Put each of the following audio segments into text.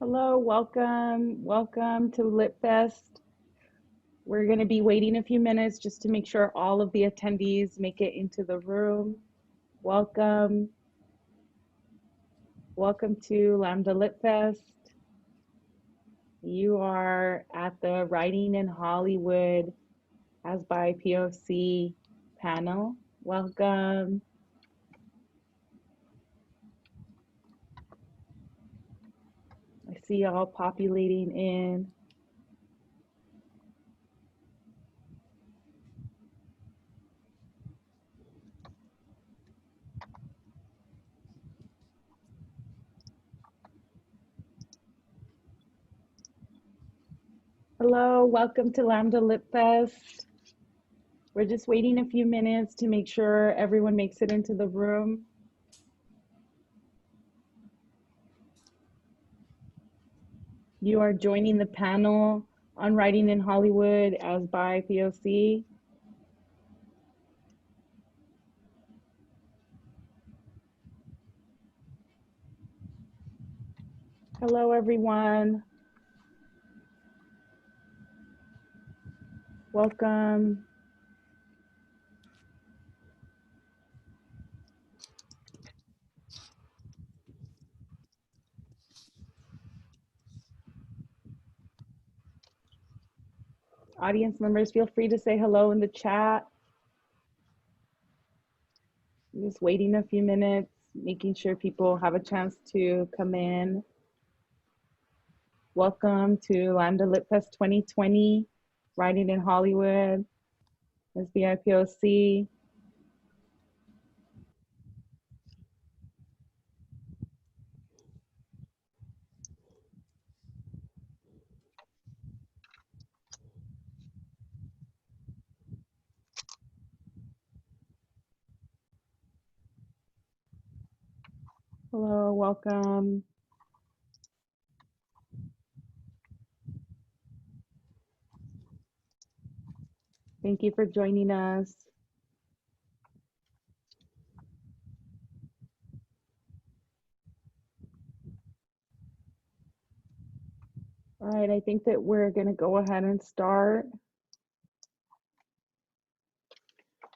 Hello, welcome to LitFest. We're going to be waiting a few minutes just to make sure all of the attendees make it into the room. Welcome to Lambda LitFest. You are at the Writing in Hollywood as by POC panel. Welcome. I see y'all populating in. Hello, welcome to Lambda LitFest. We're just waiting a few minutes to make sure everyone makes it into the room. You are joining the panel on Writing in Hollywood as by POC. Hello, everyone. Welcome. Audience members, feel free to say hello in the chat. I'm just waiting a few minutes, making sure people have a chance to come in. Welcome to Lambda LitFest 2020, Writing in Hollywood, as BIPOC. Hello, welcome. Thank you for joining us. All right, I think that we're going to go ahead and start.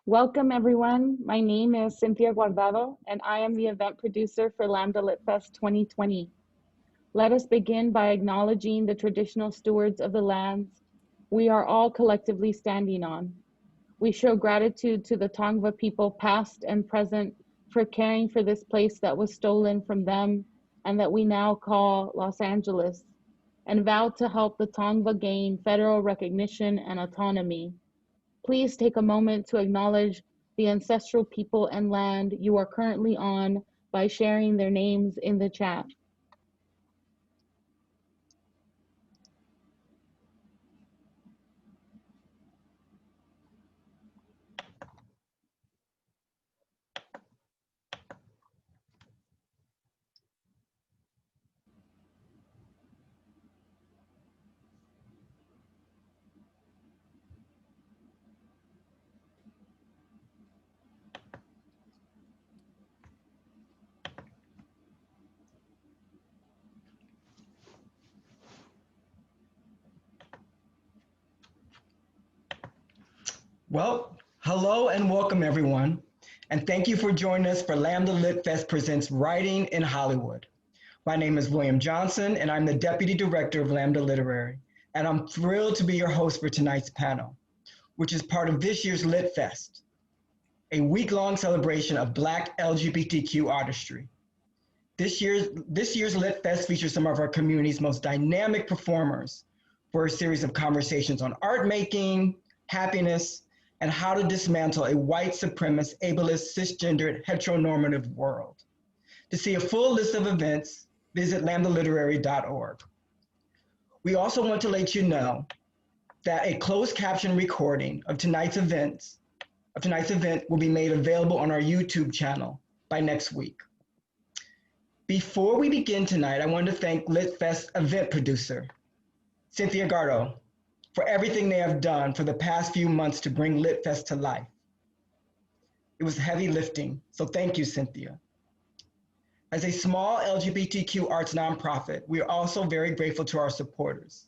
Welcome, everyone. My name is Cynthia Guardado, and I am the event producer for Lambda LitFest 2020. Let us begin by acknowledging the traditional stewards of the lands we are all collectively standing on. We show gratitude to the Tongva people, past and present, for caring for this place that was stolen from them and that we now call Los Angeles, and vow to help the Tongva gain federal recognition and autonomy. Please take a moment to acknowledge the ancestral people and land you are currently on by sharing their names in the chat. Well, hello and welcome everyone. And thank you for joining us for Lambda LitFest presents Writing in Hollywood. My name is William Johnson and I'm the Deputy Director of Lambda Literary. And I'm thrilled to be your host for tonight's panel, which is part of this year's LitFest, a week-long celebration of Black LGBTQ artistry. This year's LitFest features some of our community's most dynamic performers for a series of conversations on art making, happiness, and how to dismantle a white supremacist, ableist, cisgendered, heteronormative world. To see a full list of events, visit lambdaliterary.org. We also want to let you know that a closed caption recording of tonight's event will be made available on our YouTube channel by next week. Before we begin tonight, I want to thank LitFest event producer, Cynthia Guardado, for everything they have done for the past few months to bring LitFest to life. It was heavy lifting, so thank you, Cynthia. As a small LGBTQ arts nonprofit, we are also very grateful to our supporters.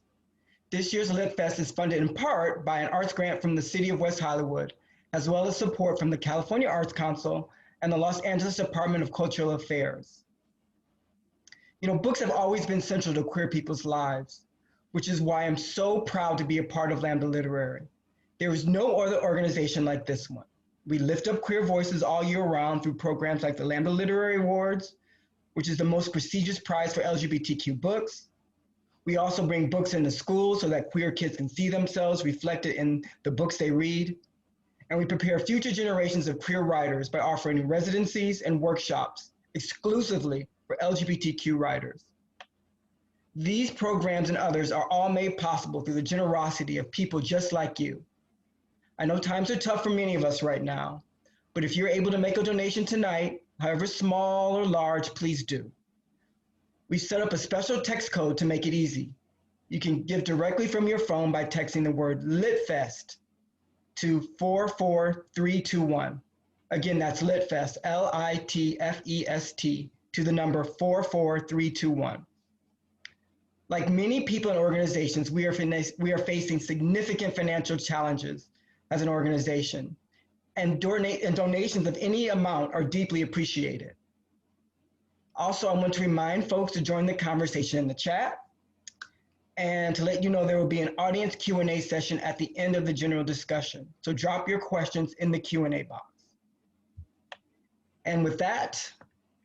This year's LitFest is funded in part by an arts grant from the City of West Hollywood, as well as support from the California Arts Council and the Los Angeles Department of Cultural Affairs. Books have always been central to queer people's lives, which is why I'm so proud to be a part of Lambda Literary. There is no other organization like this one. We lift up queer voices all year round through programs like the Lambda Literary Awards, which is the most prestigious prize for LGBTQ books. We also bring books into schools so that queer kids can see themselves reflected in the books they read. And we prepare future generations of queer writers by offering residencies and workshops exclusively for LGBTQ writers. These programs and others are all made possible through the generosity of people just like you. I know times are tough for many of us right now, but if you're able to make a donation tonight, however small or large, please do. We set up a special text code to make it easy. You can give directly from your phone by texting the word LitFest to 44321. Again, that's LitFest, LITFEST, to the number 44321. Like many people and organizations, we are facing significant financial challenges as an organization, and donations of any amount are deeply appreciated. Also, I want to remind folks to join the conversation in the chat and to let you know there will be an audience Q&A session at the end of the general discussion. So drop your questions in the Q&A box. And with that,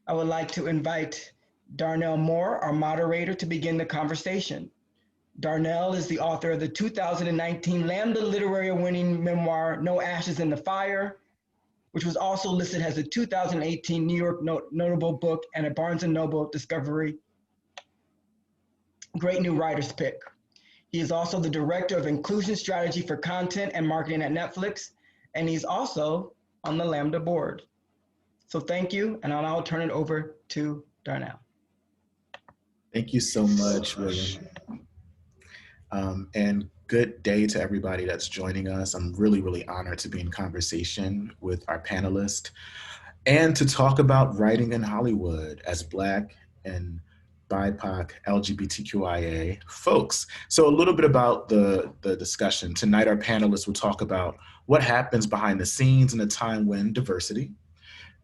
I would like to invite Darnell Moore, our moderator, to begin the conversation. Darnell is the author of the 2019 Lambda Literary winning memoir, No Ashes in the Fire, which was also listed as a 2018 New York Notable Book and a Barnes & Noble Discovery Great New Writers Pick. He is also the Director of Inclusion Strategy for Content and Marketing at Netflix, and he's also on the Lambda board. So thank you, and I'll now turn it over to Darnell. Thank you so much, William. And good day to everybody that's joining us. I'm really, really honored to be in conversation with our panelists and to talk about writing in Hollywood as Black and BIPOC LGBTQIA folks. So a little bit about the discussion. Tonight, our panelists will talk about what happens behind the scenes in a time when diversity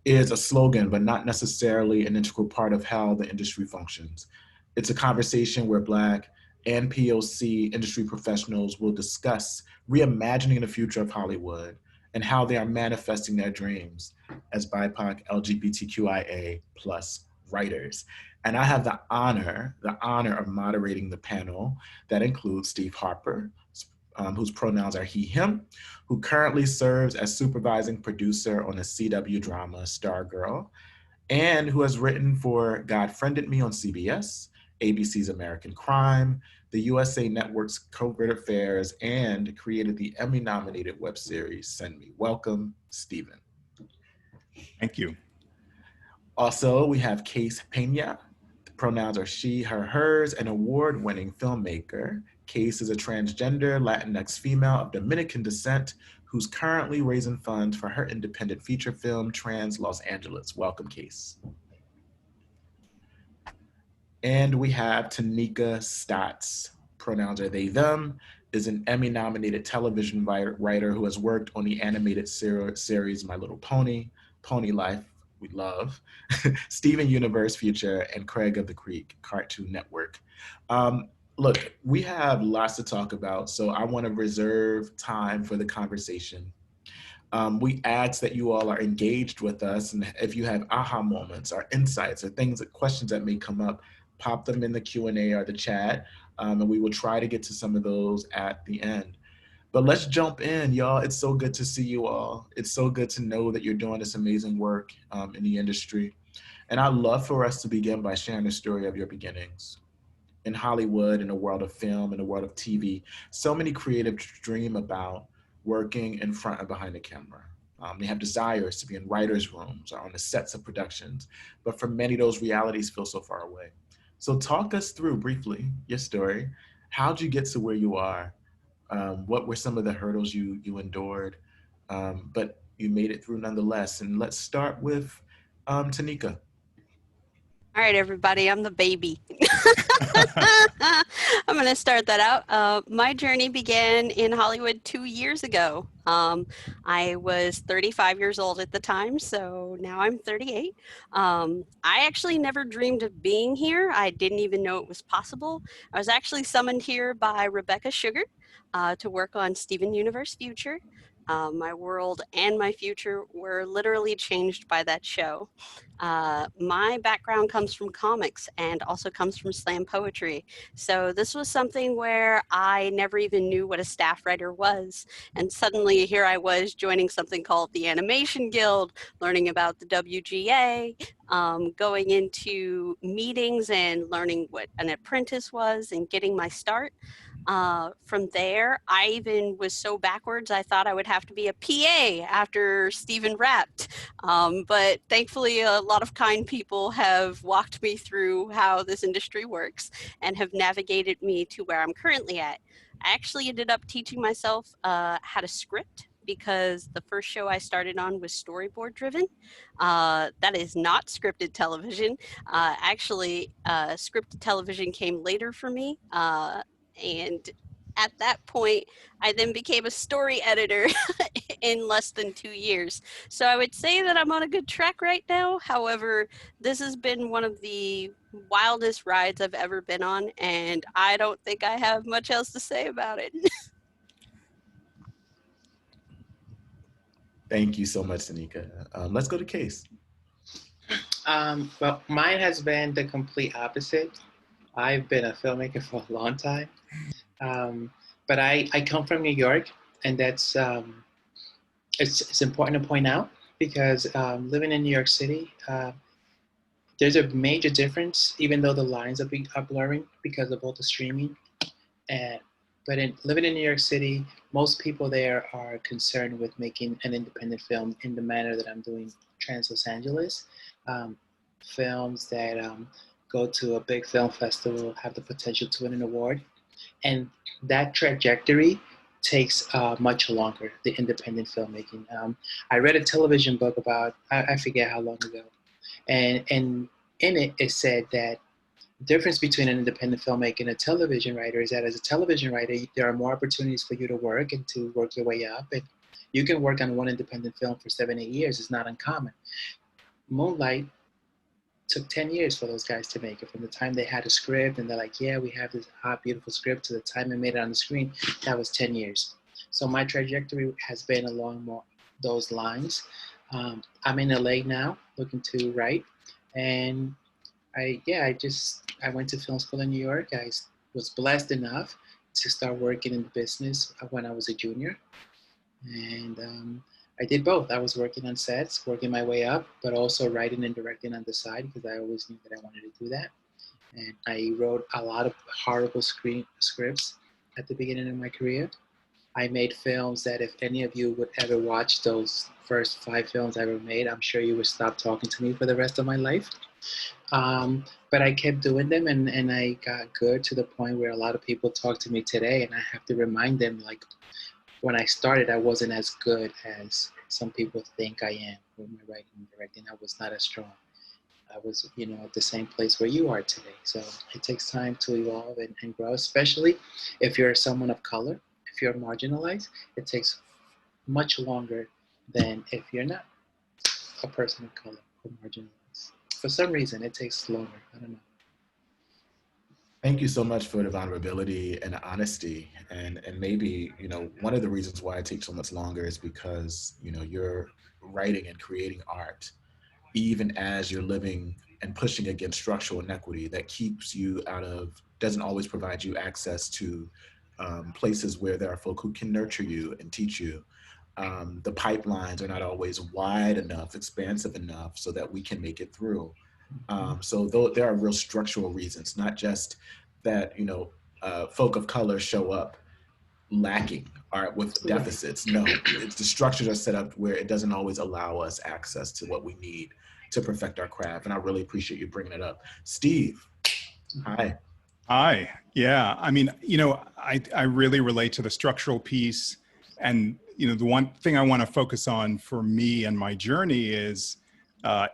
is a slogan, but not necessarily an integral part of how the industry functions. It's a conversation where Black and POC industry professionals will discuss reimagining the future of Hollywood and how they are manifesting their dreams as BIPOC LGBTQIA plus writers. And I have the honor of moderating the panel that includes Steve Harper, whose pronouns are he, him, who currently serves as supervising producer on the CW drama Stargirl, and who has written for God Friended Me on CBS, ABC's American Crime, the USA Network's Covert Affairs, and created the Emmy-nominated web series Send Me. Welcome, Stephen. Thank you. Also, we have Kase Peña. The pronouns are she, her, hers, an award-winning filmmaker. Kase is a transgender Latinx female of Dominican descent who's currently raising funds for her independent feature film, Trans Los Angeles. Welcome, Kase. And we have Taneka Stotts, pronouns are they, them, is an Emmy-nominated television writer who has worked on the animated series My Little Pony, Pony Life, we love, Steven Universe Future, and Craig of the Creek Cartoon Network. Look, we have lots to talk about, so I want to reserve time for the conversation. We ask that you all are engaged with us, and if you have aha moments or insights or things, questions that may come up, pop them in the Q&A or the chat, and we will try to get to some of those at the end. But let's jump in, y'all. It's so good to see you all. It's so good to know that you're doing this amazing work in the industry. And I'd love for us to begin by sharing the story of your beginnings. In Hollywood, in the world of film, in the world of TV, so many creatives dream about working in front and behind the camera. They have desires to be in writers' rooms or on the sets of productions, but for many, those realities feel so far away. So talk us through briefly your story. How'd you get to where you are? What were some of the hurdles you endured? But you made it through nonetheless. And let's start with Taneka. All right, everybody, I'm the baby. I'm going to start that out. My journey began in Hollywood 2 years ago. I was 35 years old at the time, so now I'm 38. I actually never dreamed of being here. I didn't even know it was possible. I was actually summoned here by Rebecca Sugar to work on Steven Universe Future. My world and my future were literally changed by that show. My background comes from comics and also comes from slam poetry. So this was something where I never even knew what a staff writer was. And suddenly here I was joining something called the Animation Guild, learning about the WGA, going into meetings and learning what an apprentice was and getting my start. From there, I even was so backwards, I thought I would have to be a PA after Stephen rapped. But thankfully, a lot of kind people have walked me through how this industry works and have navigated me to where I'm currently at. I actually ended up teaching myself how to script because the first show I started on was storyboard driven. That is not scripted television. Scripted television came later for me. And at that point, I then became a story editor in less than 2 years. So I would say that I'm on a good track right now. However, this has been one of the wildest rides I've ever been on, and I don't think I have much else to say about it. Thank you so much, Taneka. Let's go to Kase. Well, mine has been the complete opposite. I've been a filmmaker for a long time. But I come from New York, and that's it's important to point out because living in New York City, there's a major difference, even though the lines are blurring because of all the streaming. But living in New York City, most people there are concerned with making an independent film in the manner that I'm doing Trans Los Angeles. Films that go to a big film festival have the potential to win an award. And that trajectory takes much longer, the independent filmmaking. I read a television book about, I forget how long ago, and in it, it said that the difference between an independent filmmaker and a television writer is that as a television writer, there are more opportunities for you to work and to work your way up. And you can work on one independent film for 7-8 years. It's not uncommon. Moonlight took 10 years for those guys to make it. From the time they had a script and they're like, yeah, we have this hot, beautiful script, to the time they made it on the screen, that was 10 years. So my trajectory has been along more those lines. I'm in LA now, looking to write. And I went to film school in New York. I was blessed enough to start working in the business when I was a junior. And I did both. I was working on sets, working my way up, but also writing and directing on the side because I always knew that I wanted to do that. And I wrote a lot of horrible scripts at the beginning of my career. I made films that if any of you would ever watch those first 5 films I ever made, I'm sure you would stop talking to me for the rest of my life. But I kept doing them and I got good to the point where a lot of people talk to me today and I have to remind them, like, when I started, I wasn't as good as some people think I am with my writing and directing. I was not as strong. I was, at the same place where you are today. So it takes time to evolve and grow, especially if you're someone of color. If you're marginalized, it takes much longer than if you're not a person of color or marginalized. For some reason, it takes longer. I don't know. Thank you so much for the vulnerability and the honesty. And maybe, one of the reasons why it takes so much longer is because, you're writing and creating art, even as you're living and pushing against structural inequity that keeps you doesn't always provide you access to places where there are folk who can nurture you and teach you. The pipelines are not always wide enough, expansive enough so that we can make it through. So there are real structural reasons, not just that, folk of color show up lacking or with deficits. No, it's the structures are set up where it doesn't always allow us access to what we need to perfect our craft. And I really appreciate you bringing it up. Steve, hi. Hi. Yeah. I mean, I really relate to the structural piece. And, the one thing I want to focus on for me and my journey is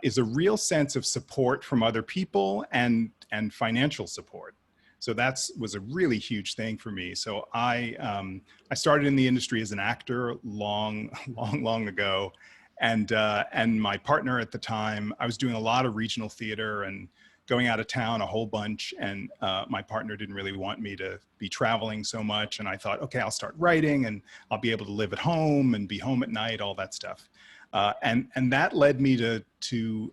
is a real sense of support from other people and financial support. So that was a really huge thing for me. So I started in the industry as an actor long ago. And my partner at the time, I was doing a lot of regional theater and going out of town a whole bunch. And my partner didn't really want me to be traveling so much. And I thought, okay, I'll start writing and I'll be able to live at home and be home at night, all that stuff. And that led me to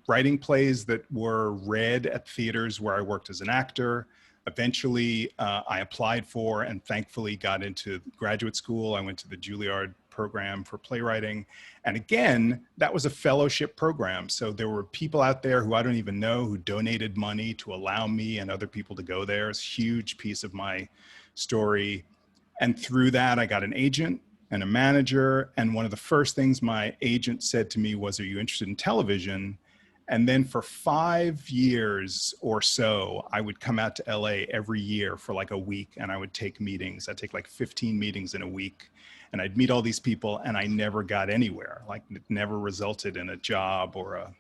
writing plays that were read at theaters where I worked as an actor. Eventually, I applied for and thankfully got into graduate school. I went to the Juilliard program for playwriting. And again, that was a fellowship program. So there were people out there who I don't even know who donated money to allow me and other people to go there. It's a huge piece of my story. And through that, I got an agent and a manager. And one of the first things my agent said to me was, "Are you interested in television?" And then for 5 years or so, I would come out to LA every year for like a week and I would take meetings. I'd take like 15 meetings in a week and I'd meet all these people and I never got anywhere. Like it never resulted in a job or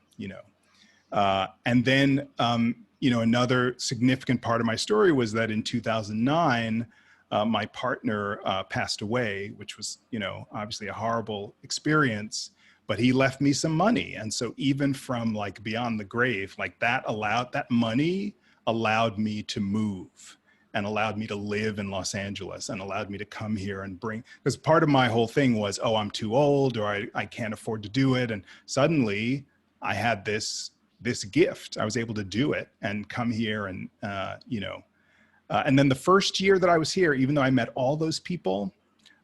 and then, another significant part of my story was that in 2009, my partner passed away, which was, obviously a horrible experience. But he left me some money. And so even from like beyond the grave, like that money allowed me to move and allowed me to live in Los Angeles and allowed me to come here and because part of my whole thing was, oh, I'm too old or I can't afford to do it. And suddenly I had this gift. I was able to do it and come here and, and then the first year that I was here, even though I met all those people,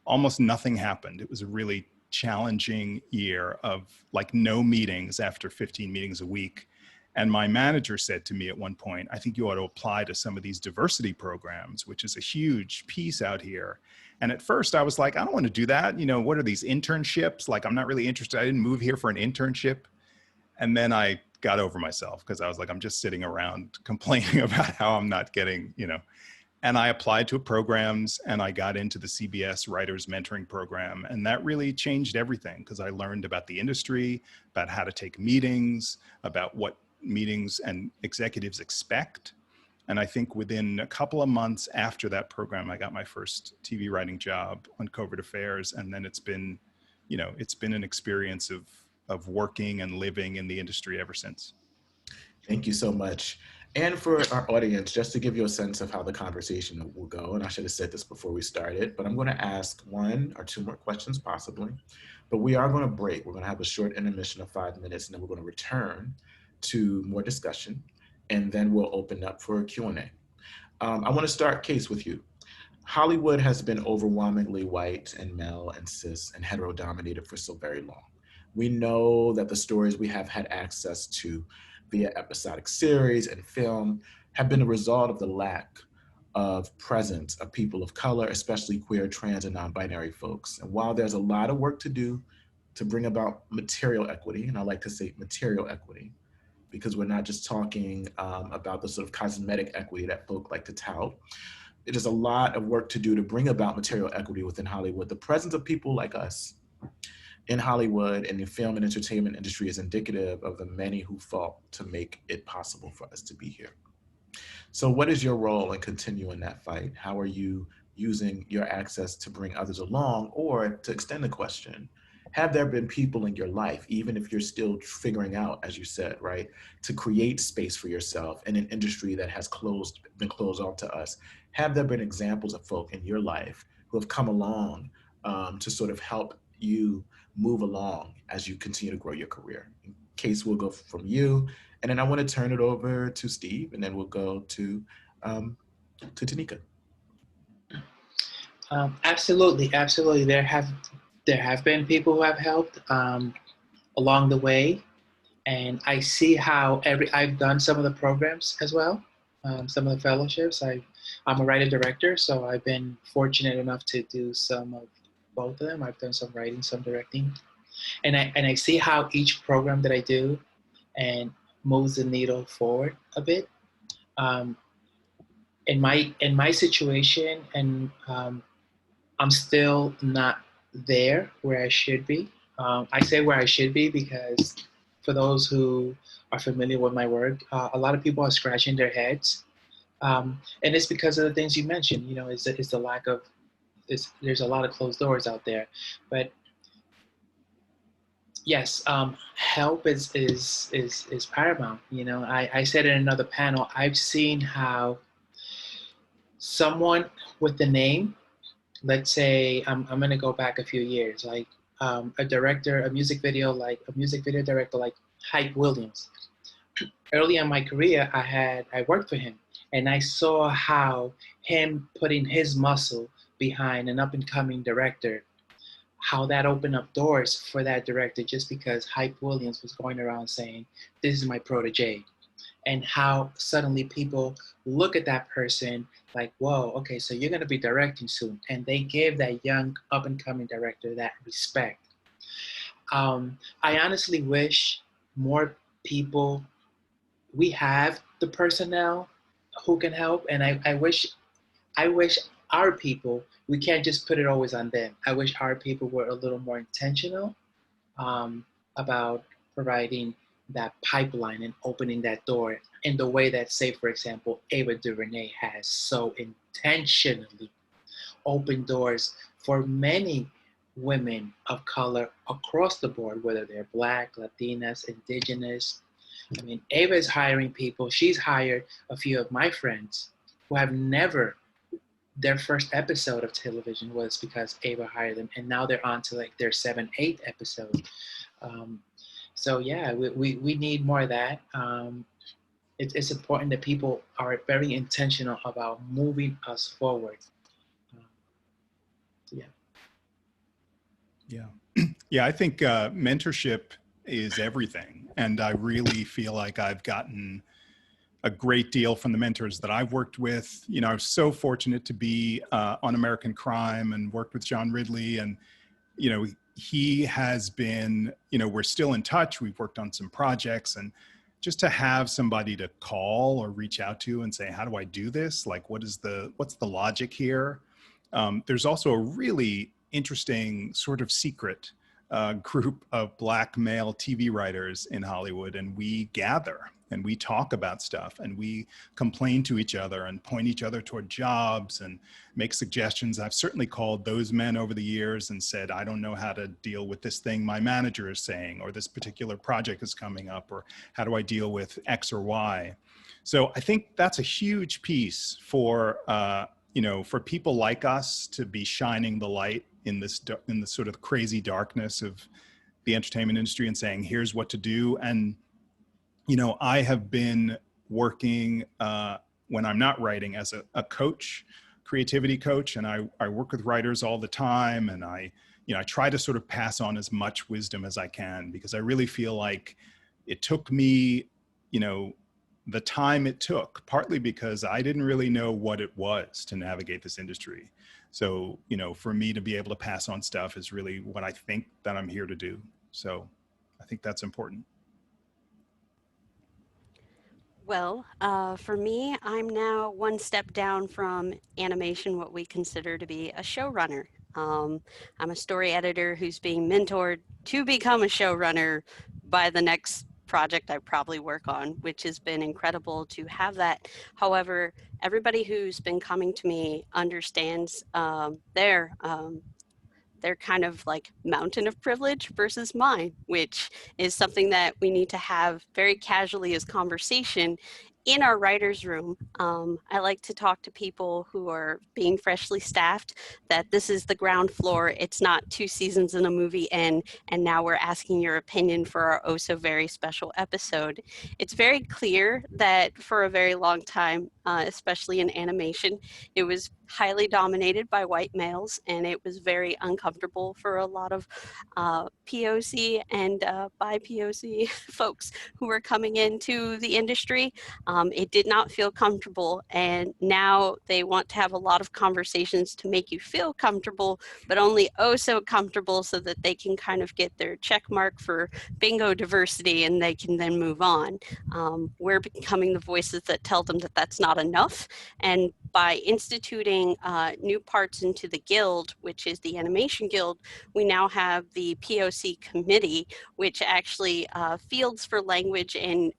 almost nothing happened. It was a really challenging year of like no meetings after 15 meetings a week. And my manager said to me at one point, "I think you ought to apply to some of these diversity programs, which is a huge piece out here." And at first I was like, I don't want to do that. What are these internships? Like, I'm not really interested. I didn't move here for an internship. And then I got over myself because I was like, I'm just sitting around complaining about how I'm not getting, And I applied to programs and I got into the CBS Writers Mentoring Program. And that really changed everything because I learned about the industry, about how to take meetings, about what meetings and executives expect. And I think within a couple of months after that program, I got my first TV writing job on Covert Affairs. And then it's been an experience of working and living in the industry ever since. Thank you so much. And for our audience, just to give you a sense of how the conversation will go, and I should have said this before we started, but I'm going to ask 1 or 2 more questions possibly, but we are going to break. We're going to have a short intermission of 5 minutes, and then we're going to return to more discussion, and then we'll open up for a Q&A. I want to start, Kase, with you. Hollywood has been overwhelmingly white and male and cis and hetero-dominated for so very long. We know that the stories we have had access to via episodic series and film have been a result of the lack of presence of people of color, especially queer, trans, and non-binary folks. And while there's a lot of work to do to bring about material equity, and I like to say material equity, because we're not just talking about the sort of cosmetic equity that folk like to tout. It is a lot of work to do to bring about material equity within Hollywood. The presence of people like us in Hollywood and the film and entertainment industry is indicative of the many who fought to make it possible for us to be here. So what is your role in continuing that fight? How are you using your access to bring others along? Or to extend the question, have there been people in your life, even if you're still figuring out, as you said, right, to create space for yourself in an industry that has been closed off to us? Have there been examples of folk in your life who have come along to sort of help you move along as you continue to grow your career? In Kase, we'll go from you, and then I want to turn it over to Steve, and then we'll go to Taneka. Absolutely. There have been people who have helped along the way, and I see how I've done some of the programs as well, some of the fellowships. I'm a writer director, so I've been fortunate enough to do some of both of them. I've done some writing, some directing, and I see how each program that I do and moves the needle forward a bit. In my situation, and I'm still not there where I should be. I say where I should be because for those who are familiar with my work, a lot of people are scratching their heads. And it's because of the things you mentioned, it's the lack of, there's a lot of closed doors out there. But yes, help is paramount. I said in another panel, I've seen how someone with the name, let's say, I'm going to go back a few years, like a music video director like Hype Williams. Early in my career, I worked for him, and I saw how him putting his muscle behind an up-and-coming director, how that opened up doors for that director just because Hype Williams was going around saying, this is my protege. And how suddenly people look at that person like, whoa, okay, so you're going to be directing soon. And they give that young up-and-coming director that respect. I honestly wish more people, we have the personnel who can help. And I wish our people, we can't just put it always on them. I wish our people were a little more intentional about providing that pipeline and opening that door in the way that, say, for example, Ava DuVernay has so intentionally opened doors for many women of color across the board, whether they're Black, Latinas, Indigenous. I mean, Ava is hiring people. She's hired a few of my friends who have never, their first episode of television was because Ava hired them, and now they're on to like their 7, 8 episodes. So yeah, we need more of that. It's important that people are very intentional about moving us forward. Yeah, I think mentorship is everything. And I really feel like I've gotten a great deal from the mentors that I've worked with. I was so fortunate to be on American Crime and worked with John Ridley. And, he has been, we're still in touch. We've worked on some projects, and just to have somebody to call or reach out to and say, how do I do this? Like, what's the logic here? There's also a really interesting sort of secret group of Black male TV writers in Hollywood, and we gather and we talk about stuff and we complain to each other and point each other toward jobs and make suggestions. I've certainly called those men over the years and said, I don't know how to deal with this thing my manager is saying, or this particular project is coming up, or how do I deal with X or Y? So I think that's a huge piece for, for people like us to be shining the light in the sort of crazy darkness of the entertainment industry and saying, here's what to do. And, I have been working when I'm not writing as a coach, creativity coach, and I work with writers all the time. And I try to sort of pass on as much wisdom as I can, because I really feel like it took me, the time it took, partly because I didn't really know what it was to navigate this industry. So, for me to be able to pass on stuff is really what I think that I'm here to do. So I think that's important. Well, for me, I'm now one step down from animation, what we consider to be a showrunner. I'm a story editor who's being mentored to become a showrunner by the next project I probably work on, which has been incredible to have that. However, everybody who's been coming to me understands their kind of like mountain of privilege versus mine, which is something that we need to have very casually as conversation in our writer's room. I like to talk to people who are being freshly staffed that this is the ground floor. It's not 2 seasons in a movie and now we're asking your opinion for our oh so very special episode. It's very clear that for a very long time, especially in animation, it was highly dominated by white males, and it was very uncomfortable for a lot of POC and BIPOC folks who were coming into the industry. It did not feel comfortable, and now they want to have a lot of conversations to make you feel comfortable, but only oh so comfortable so that they can kind of get their check mark for bingo diversity and they can then move on. We're becoming the voices that tell them that that's not enough, and by instituting new parts into the guild, which is the Animation Guild, we now have the POC committee, which actually fields for language and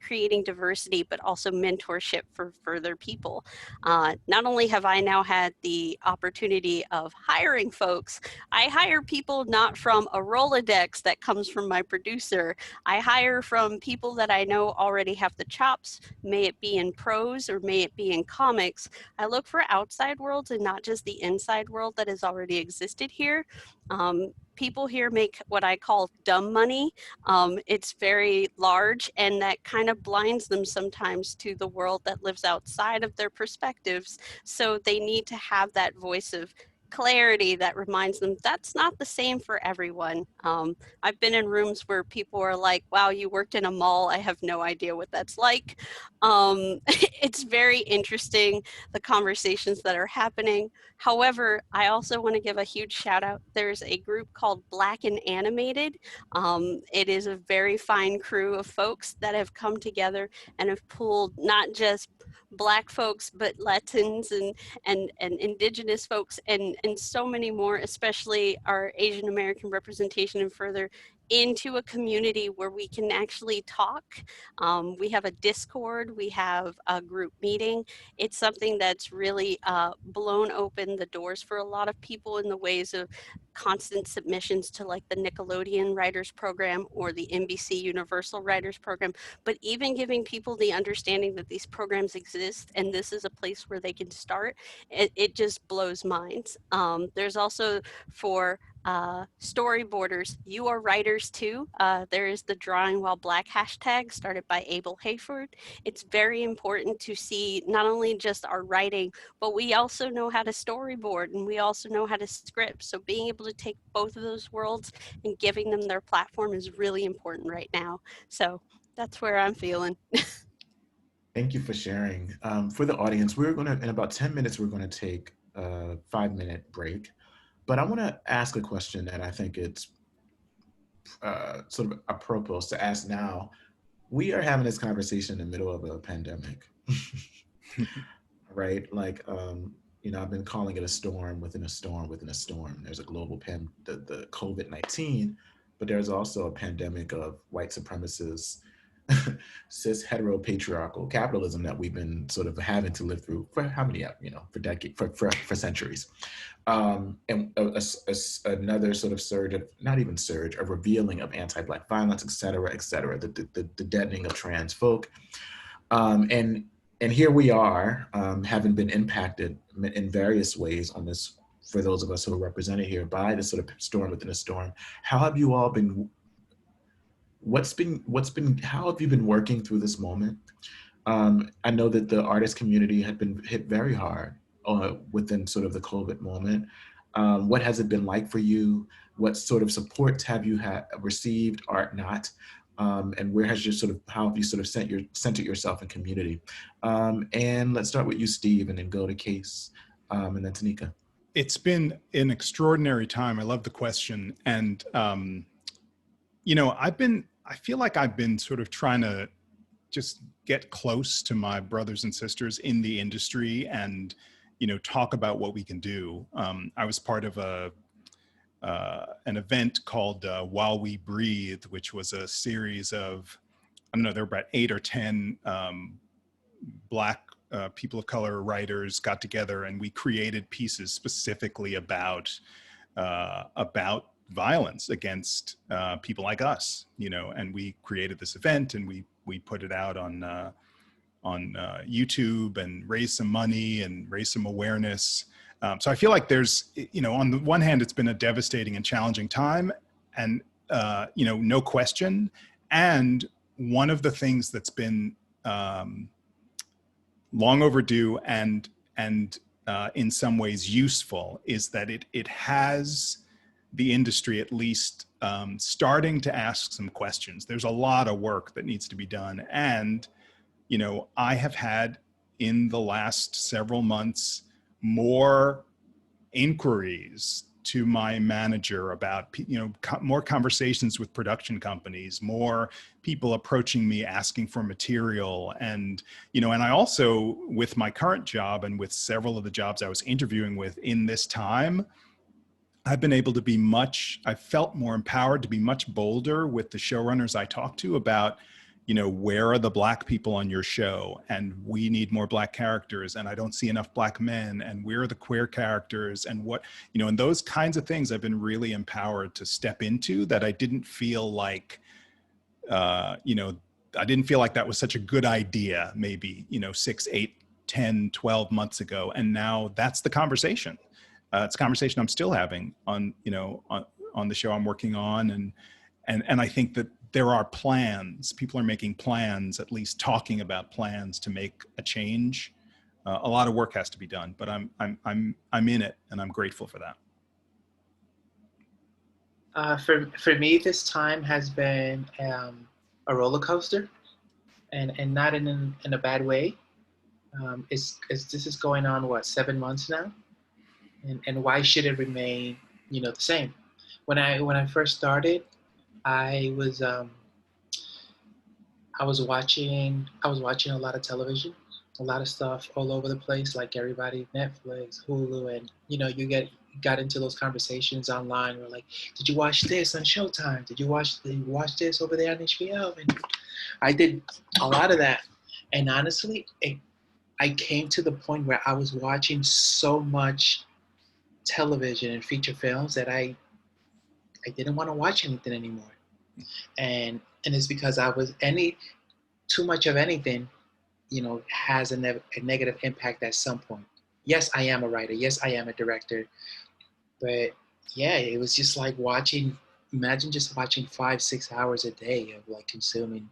creating diversity, but also mentorship for further people. Not only have I now had the opportunity of hiring folks, I hire people not from a Rolodex that comes from my producer. I hire from people that I know already have the chops, may it be in prose or may it be in comics. I look for outside worlds and not just the inside world that has already existed here. People here make what I call dumb money. It's very large, and that kind of blinds them sometimes to the world that lives outside of their perspectives. So they need to have that voice of clarity that reminds them that's not the same for everyone. I've been in rooms where people are like, wow, you worked in a mall. I have no idea what that's like. It's very interesting, the conversations that are happening. However, I also want to give a huge shout out. There's a group called Black and Animated. It is a very fine crew of folks that have come together and have pulled not just Black folks, but Latins and Indigenous folks and so many more, especially our Asian American representation and further, into a community where we can actually talk. We have a Discord, we have a group meeting. It's something that's really blown open the doors for a lot of people in the ways of constant submissions to like the Nickelodeon Writers Program or the NBC Universal Writers Program, but even giving people the understanding that these programs exist and this is a place where they can start, it just blows minds. There's also for storyboarders, you are writers too. There is the Drawing While Black hashtag started by Abel Hayford. It's very important to see not only just our writing, but we also know how to storyboard and we also know how to script. So being able to take both of those worlds and giving them their platform is really important right now. So that's where I'm feeling. Thank you for sharing. For the audience, we're going to, in about 10 minutes, we're going to take a 5-minute break. But I want to ask a question that I think it's sort of apropos to ask now. We are having this conversation in the middle of a pandemic, right? Like, you know, I've been calling it a storm within a storm within a storm. There's a global the COVID-19, but there's also a pandemic of white supremacists, cis heteropatriarchal capitalism that we've been sort of having to live through for how many, you know, for decades, for centuries. And another sort of surge of, not even surge, a revealing of anti-Black violence, et cetera, the deadening of trans folk. And here we are, having been impacted in various ways on this, for those of us who are represented here by this sort of storm within a storm. How have you all been, how have you been working through this moment? I know that the artist community had been hit very hard within sort of the COVID moment. What has it been like for you? What sort of supports have you received or not? And where has your sort of, how have you sort of centered yourself in community? And let's start with you, Steve, and then go to Kase, and then Taneka. It's been an extraordinary time. I love the question. And, you know, I feel like I've been sort of trying to just get close to my brothers and sisters in the industry and, you know, talk about what we can do. I was part of an event called While We Breathe, which was a series of, I don't know, there were about 8 or 10 Black people of color writers got together and we created pieces specifically about violence against people like us, you know, and we created this event and we put it out on YouTube and raised some money and raised some awareness. So I feel like there's, you know, on the one hand, it's been a devastating and challenging time and, you know, no question. And one of the things that's been long overdue and in some ways useful is that it has the industry at least starting to ask some questions. There's a lot of work that needs to be done. And, you know, I have had in the last several months more inquiries to my manager about, more conversations with production companies, more people approaching me asking for material. And, and I also, with my current job and with several of the jobs I was interviewing with in this time, I've been able to I felt more empowered to be much bolder with the showrunners I talk to about, where are the Black people on your show? And we need more Black characters, and I don't see enough Black men, and where are the queer characters, and what, and those kinds of things I've been really empowered to step into that I didn't feel like, I didn't feel like that was such a good idea, maybe, 6, 8, 10, 12 months ago. And now that's the conversation. It's a conversation I'm still having on the show I'm working on. And I think that there are plans. People are making plans, at least talking about plans to make a change. A lot of work has to be done, but I'm in it, and I'm grateful for that. For me, this time has been a roller coaster, and not in a bad way. This is going on 7 months now, and why should it remain the same? When I first started, I was watching a lot of television, a lot of stuff all over the place, like everybody, Netflix, Hulu, and you got into those conversations online. We're like, did you watch this on Showtime? Did you watch this over there on HBO? And I did a lot of that, and honestly, I came to the point where I was watching so much television and feature films that I didn't want to watch anything anymore. And it's because too much of anything, has a negative impact at some point. Yes, I am a writer. Yes, I am a director. But yeah, it was just like imagine just watching 5-6 hours a day of like consuming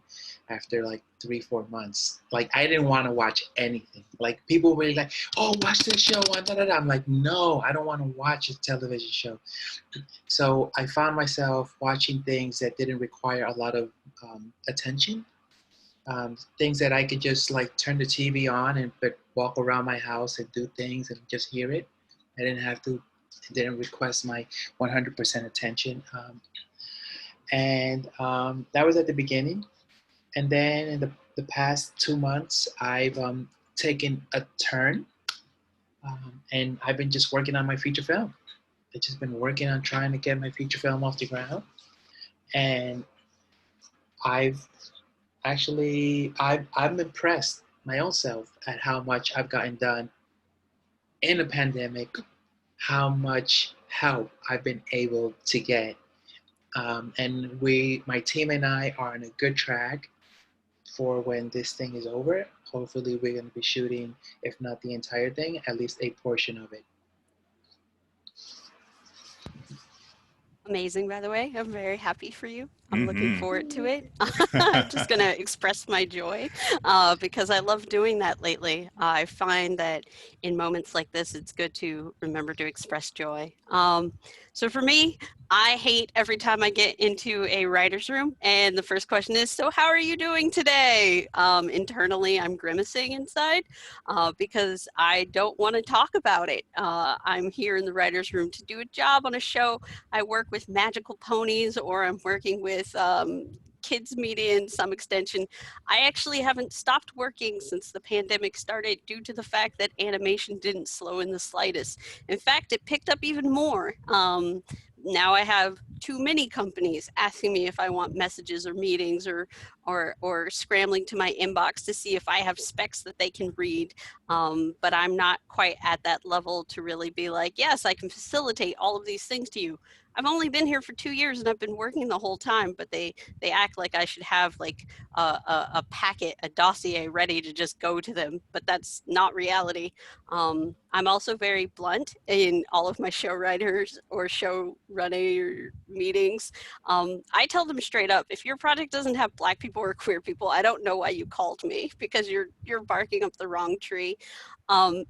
after like 3-4 months. Like, I didn't want to watch anything. Like, people were like, oh, watch this show on da-da-da. I'm like, no, I don't want to watch a television show. So I found myself watching things that didn't require a lot of attention. Things that I could just like turn the TV on but walk around my house and do things and just hear it. I didn't have to, it didn't request my 100% attention. That was at the beginning. And then in the past 2 months, I've taken a turn, and I've been just working on my feature film. I've just been working on trying to get my feature film off the ground. And I'm impressed my own self at how much I've gotten done in a pandemic, how much help I've been able to get. And my team and I are on a good track for when this thing is over. Hopefully we're going to be shooting, if not the entire thing, at least a portion of it. Amazing, by the way. I'm very happy for you. I'm looking forward to it. I'm just going to express my joy because I love doing that lately. I find that in moments like this, it's good to remember to express joy. So for me, I hate every time I get into a writer's room and the first question is, so how are you doing today? Internally, I'm grimacing inside because I don't want to talk about it. I'm here in the writer's room to do a job on a show. I work with magical ponies, or I'm working with kids media in some extension. I actually haven't stopped working since the pandemic started due to the fact that animation didn't slow in the slightest. In fact, it picked up even more. Now I have too many companies asking me if I want messages or meetings or scrambling to my inbox to see if I have specs that they can read. But I'm not quite at that level to really be like, yes, I can facilitate all of these things to you. I've only been here for 2 years and I've been working the whole time, but they act like I should have like a packet, a dossier ready to just go to them, but that's not reality. I'm also very blunt in all of my show writers or show running meetings. I tell them straight up, if your project doesn't have Black people or queer people, I don't know why you called me, because you're barking up the wrong tree.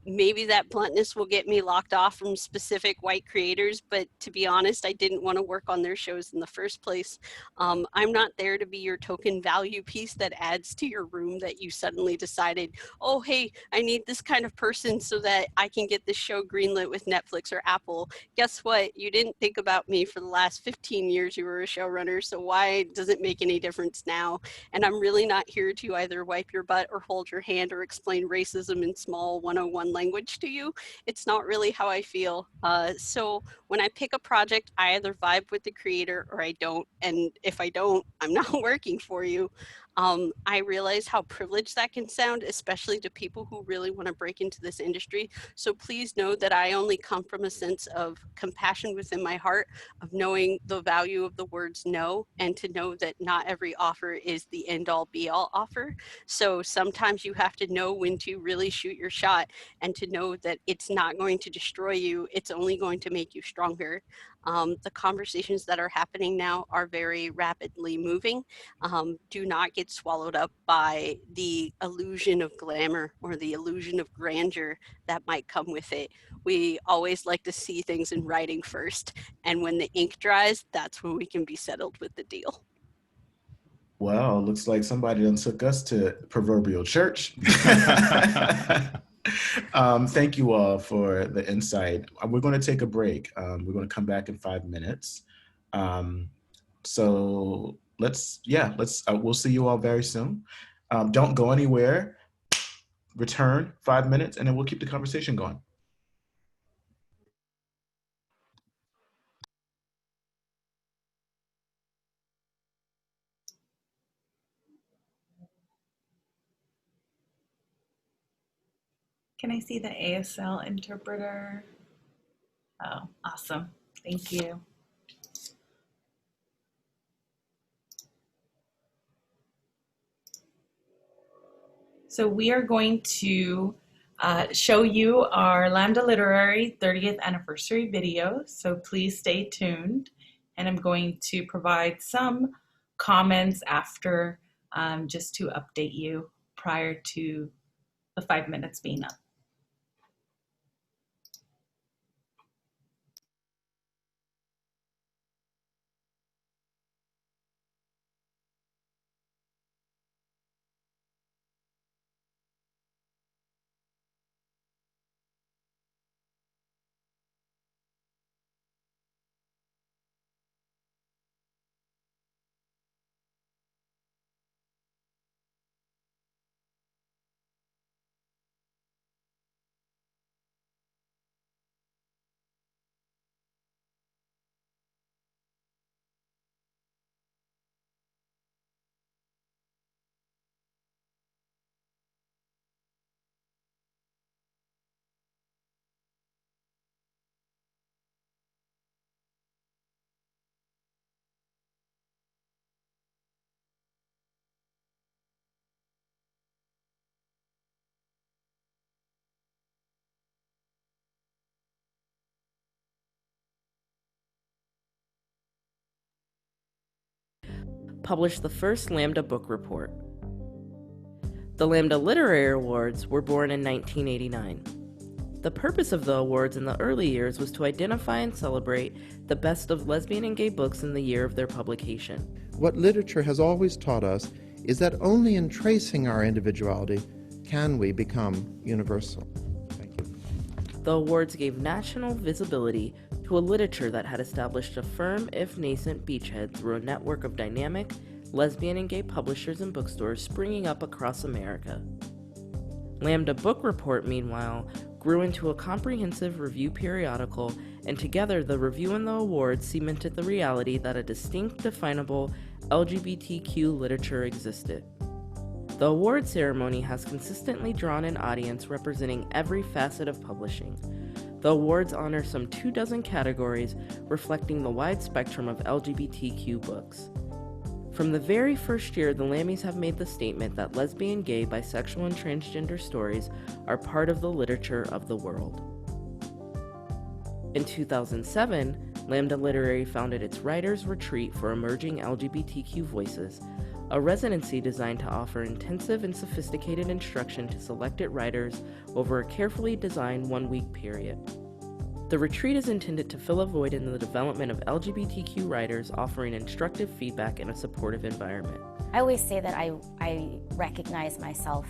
Maybe that bluntness will get me locked off from specific white creators, but to be honest, I didn't want to work on their shows in the first place. I'm not there to be your token value piece that adds to your room that you suddenly decided, oh, hey, I need this kind of person so that I can get this show greenlit with Netflix or Apple. Guess what? You didn't think about me for the last 15 years you were a showrunner, so why does it make any difference now? And I'm really not here to either wipe your butt or hold your hand or explain racism in small 101 language to you. It's not really how I feel. So when I pick a project, I either vibe with the creator or I don't. And if I don't, I'm not working for you. I realize how privileged that can sound, especially to people who really want to break into this industry. So please know that I only come from a sense of compassion within my heart, of knowing the value of the words no, and to know that not every offer is the end all be all offer. So sometimes you have to know when to really shoot your shot and to know that it's not going to destroy you. It's only going to make you stronger. The conversations that are happening now are very rapidly moving. Do not get swallowed up by the illusion of glamour or the illusion of grandeur that might come with it. We always like to see things in writing first. And when the ink dries, that's when we can be settled with the deal. Well, looks like somebody done took us to proverbial church. Thank you all for the insight. We're going to take a break. We're going to come back in 5 minutes. So we'll see you all very soon. Don't go anywhere. Return 5 minutes, and then we'll keep the conversation going. Can I see the ASL interpreter? Oh, awesome. Thank you. So we are going to show you our Lambda Literary 30th anniversary video. So please stay tuned. And I'm going to provide some comments after just to update you prior to the 5 minutes being up. Published the first Lambda book report. The Lambda Literary Awards were born in 1989. The purpose of the awards in the early years was to identify and celebrate the best of lesbian and gay books in the year of their publication. What literature has always taught us is that only in tracing our individuality can we become universal. Thank you. The awards gave national visibility to a literature that had established a firm, if nascent, beachhead through a network of dynamic, lesbian and gay publishers and bookstores springing up across America. Lambda Book Report, meanwhile, grew into a comprehensive review periodical, and together the review and the awards cemented the reality that a distinct, definable LGBTQ literature existed. The award ceremony has consistently drawn an audience representing every facet of publishing. The awards honor some 24 categories reflecting the wide spectrum of LGBTQ books. From the very first year, the Lammies have made the statement that lesbian, gay, bisexual, and transgender stories are part of the literature of the world. In 2007, Lambda Literary founded its Writers' Retreat for Emerging LGBTQ Voices, a residency designed to offer intensive and sophisticated instruction to selected writers over a carefully designed one-week period. The retreat is intended to fill a void in the development of LGBTQ writers, offering instructive feedback in a supportive environment. I always say that I recognize myself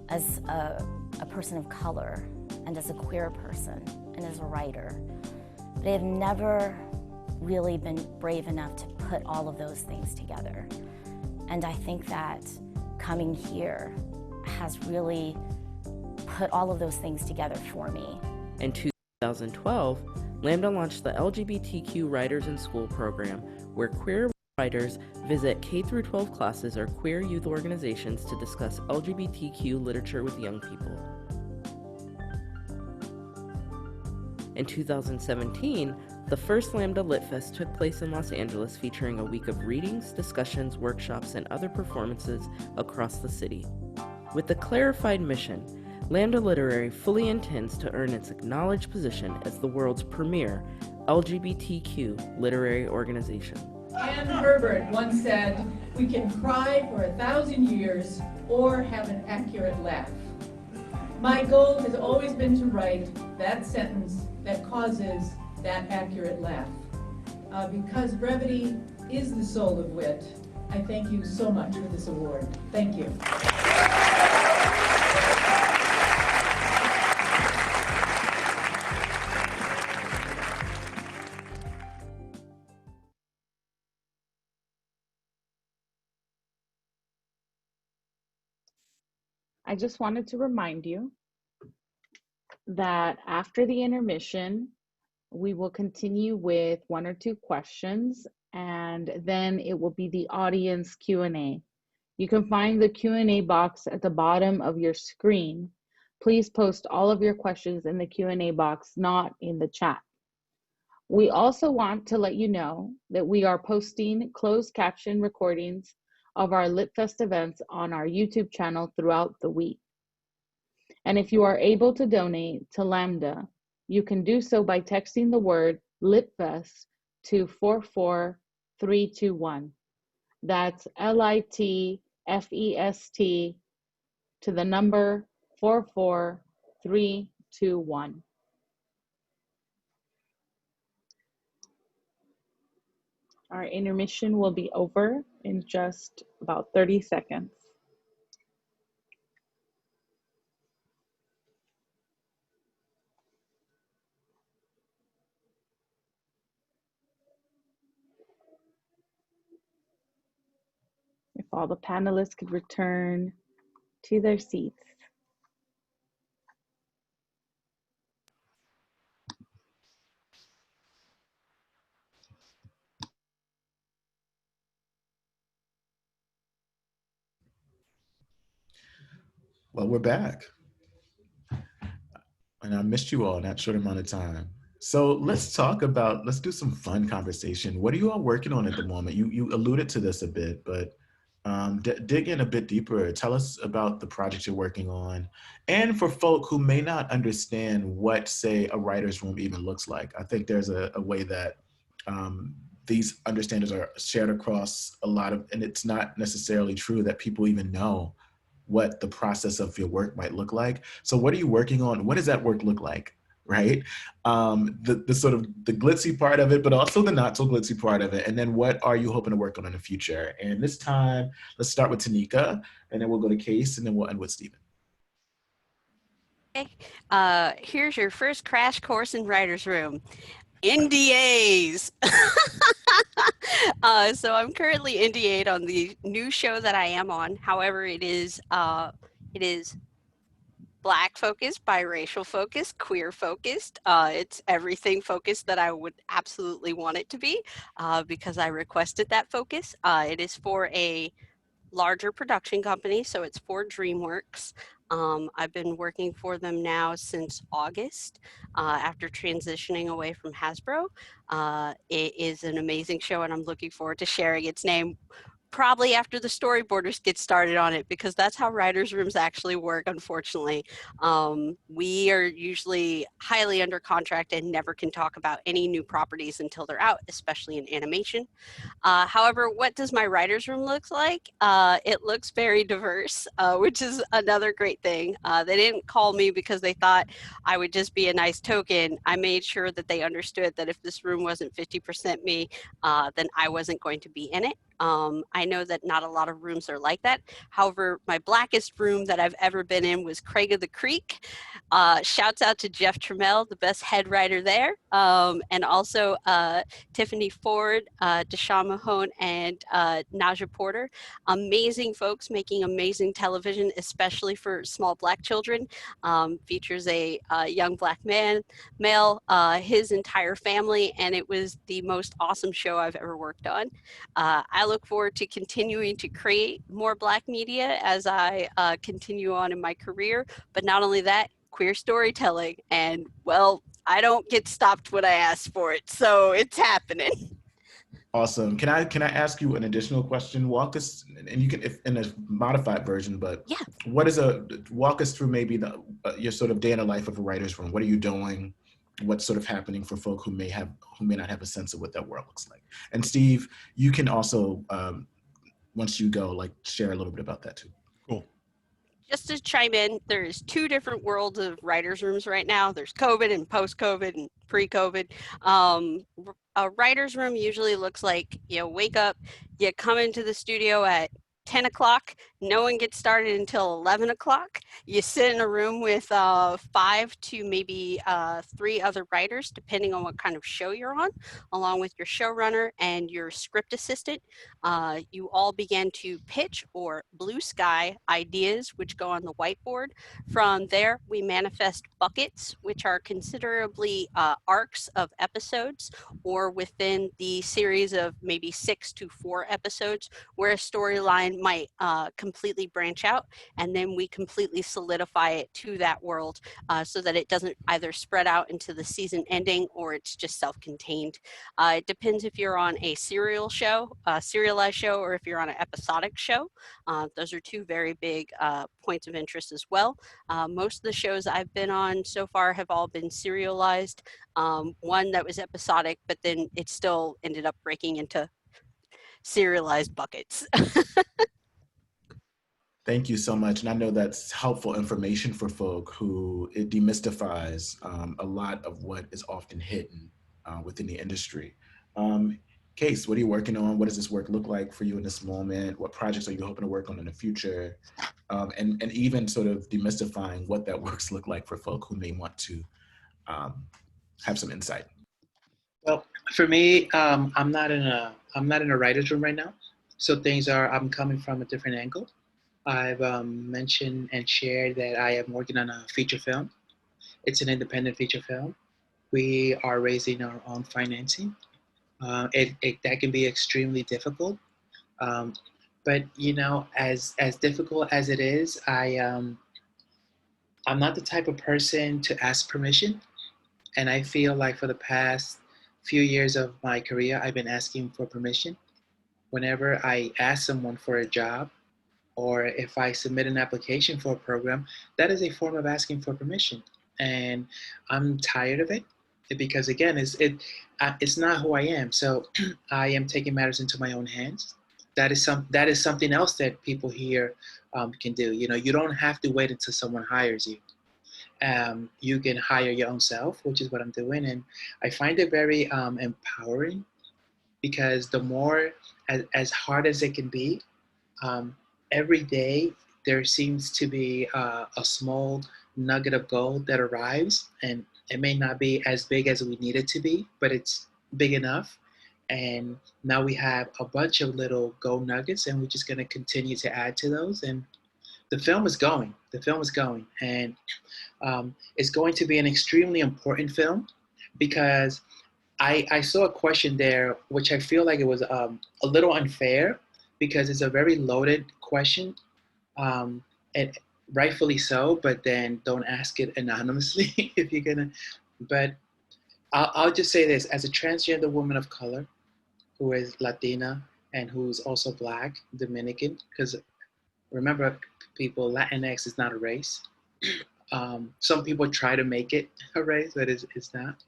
as a person of color and as a queer person and as a writer, but I have never really been brave enough to put all of those things together. And I think that coming here has really put all of those things together for me. In 2012, Lambda launched the LGBTQ Writers in School program, where queer writers visit K-12 classes or queer youth organizations to discuss LGBTQ literature with young people. In 2017, the first Lambda LitFest took place in Los Angeles, featuring a week of readings, discussions, workshops, and other performances across the city. With the clarified mission, Lambda Literary fully intends to earn its acknowledged position as the world's premier LGBTQ literary organization. Anne Herbert once said, "We can cry for 1,000 years or have an accurate laugh." My goal has always been to write that sentence that causes that accurate laugh. Because brevity is the soul of wit, I thank you so much for this award. Thank you. I just wanted to remind you that after the intermission, we will continue with 1 or 2 questions, and then it will be the audience Q&A. You can find the Q&A box at the bottom of your screen. Please post all of your questions in the Q&A box, not in the chat. We also want to let you know that we are posting closed caption recordings of our LitFest events on our YouTube channel throughout the week. And if you are able to donate to Lambda, you can do so by texting the word LitFest to 44321. That's LITFEST to the number 44321. Our intermission will be over in just about 30 seconds. If all the panelists could return to their seats. Well, we're back. And I missed you all in that short amount of time. So let's do some fun conversation. What are you all working on at the moment? You alluded to this a bit, but dig in a bit deeper. Tell us about the project you're working on. And for folk who may not understand what, say, a writer's room even looks like, I think there's a way that these understandings are shared across a lot of, and it's not necessarily true that people even know what the process of your work might look like. So what are you working on? What does that work look like, right? The sort of the glitzy part of it, but also the not so glitzy part of it. And then what are you hoping to work on in the future? And this time, let's start with Taneka, and then we'll go to Kase, and then we'll end with Stephen. Okay. Here's your first crash course in writer's room. NDAs. So I'm currently NDA'd on the new show that I am on. However, it is Black focused, biracial focused, queer focused. It's everything focused that I would absolutely want it to be because I requested that focus. It is for a larger production company, so it's for DreamWorks. I've been working for them now since August after transitioning away from Hasbro. It is an amazing show, and I'm looking forward to sharing its name probably after the storyboarders get started on it, because that's how writers' rooms actually work, unfortunately. We are usually highly under contract and never can talk about any new properties until they're out, especially in animation. However, what does my writer's room look like? It looks very diverse, which is another great thing. They didn't call me because they thought I would just be a nice token. I made sure that they understood that if this room wasn't 50% me, then I wasn't going to be in it. I know that not a lot of rooms are like that. However, my blackest room that I've ever been in was Craig of the Creek. Shouts out to Jeff Trammell, the best head writer there, and also Tiffany Ford, Deshawn Mahone, and Naja Porter. Amazing folks making amazing television, especially for small Black children. Features a young Black male, his entire family, and it was the most awesome show I've ever worked on. I look forward to continuing to create more Black media as I continue on in my career, but not only that, queer storytelling. And well, I don't get stopped when I ask for it, so it's happening. Awesome. Can I ask you an additional question? Walk us, and you can, if in a modified version, but yeah, walk us through maybe your sort of day in the life of a writer's room. What are you doing? What's sort of happening for folk who may not have a sense of what that world looks like? And Steve, you can also, once you go, like share a little bit about that too. Cool. Just to chime in, there's two different worlds of writers' rooms right now. There's COVID and post-COVID and pre-COVID. A writer's room usually looks like you wake up, you come into the studio at 10 o'clock, no one gets started until 11 o'clock. You sit in a room with 5 to maybe 3 other writers, depending on what kind of show you're on, along with your showrunner and your script assistant. You all begin to pitch or blue sky ideas, which go on the whiteboard. From there, we manifest buckets, which are considerably arcs of episodes, or within the series of maybe 6 to 4 episodes, where a storyline might completely branch out, and then we completely solidify it to that world so that it doesn't either spread out into the season ending or it's just self-contained. It depends if you're on a serialized show, or if you're on an episodic show. Those are two very big points of interest as well. Most of the shows I've been on so far have all been serialized. One that was episodic, but then it still ended up breaking into serialized buckets. Thank you so much. And I know that's helpful information for folk who it demystifies a lot of what is often hidden within the industry. Kase, what are you working on? What does this work look like for you in this moment? What projects are you hoping to work on in the future? And even sort of demystifying what that works look like for folk who may want to have some insight. Well, for me, I'm not in a writer's room right now. So I'm coming from a different angle. I've mentioned and shared that I am working on a feature film. It's an independent feature film. We are raising our own financing. That can be extremely difficult. But as difficult as it is, I'm not the type of person to ask permission. And I feel like for the past few years of my career, I've been asking for permission. Whenever I ask someone for a job, or if I submit an application for a program, that is a form of asking for permission. And I'm tired of it because, again, it's not who I am. So I am taking matters into my own hands. That is something else that people here can do. You don't have to wait until someone hires you. You can hire your own self, which is what I'm doing. And I find it very empowering, because the more, as hard as it can be, every day there seems to be a small nugget of gold that arrives, and it may not be as big as we need it to be, but it's big enough. And now we have a bunch of little gold nuggets, and we're just going to continue to add to those. And the film is going. And it's going to be an extremely important film, because I saw a question there, which I feel like it was a little unfair, because it's a very loaded question, and rightfully so, but then don't ask it anonymously if you're gonna. But I'll just say this: as a transgender woman of color who is Latina and who's also Black, Dominican, because remember, people, Latinx is not a race. Some people try to make it a race, but it's not.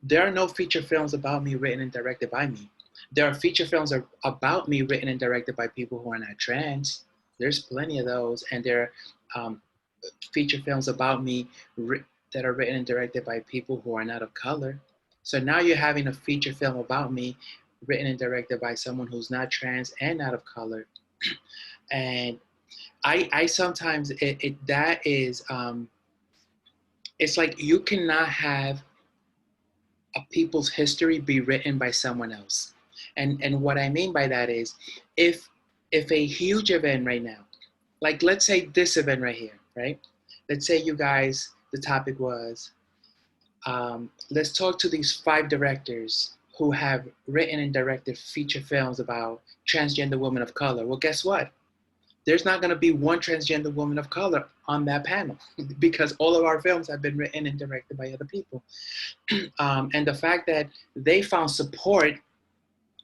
There are no feature films about me written and directed by me. There are feature films about me written and directed by people who are not trans. There's plenty of those, and there are feature films about me that are written and directed by people who are not of color. So now you're having a feature film about me written and directed by someone who's not trans and not of color. And I sometimes, that is, it's like you cannot have a people's history be written by someone else. And what I mean by that is, if a huge event right now, like let's say this event right here, right? Let's say you guys, the topic was, let's talk to these 5 directors who have written and directed feature films about transgender women of color. Well, guess what? There's not gonna be one transgender woman of color on that panel because all of our films have been written and directed by other people. And the fact that they found support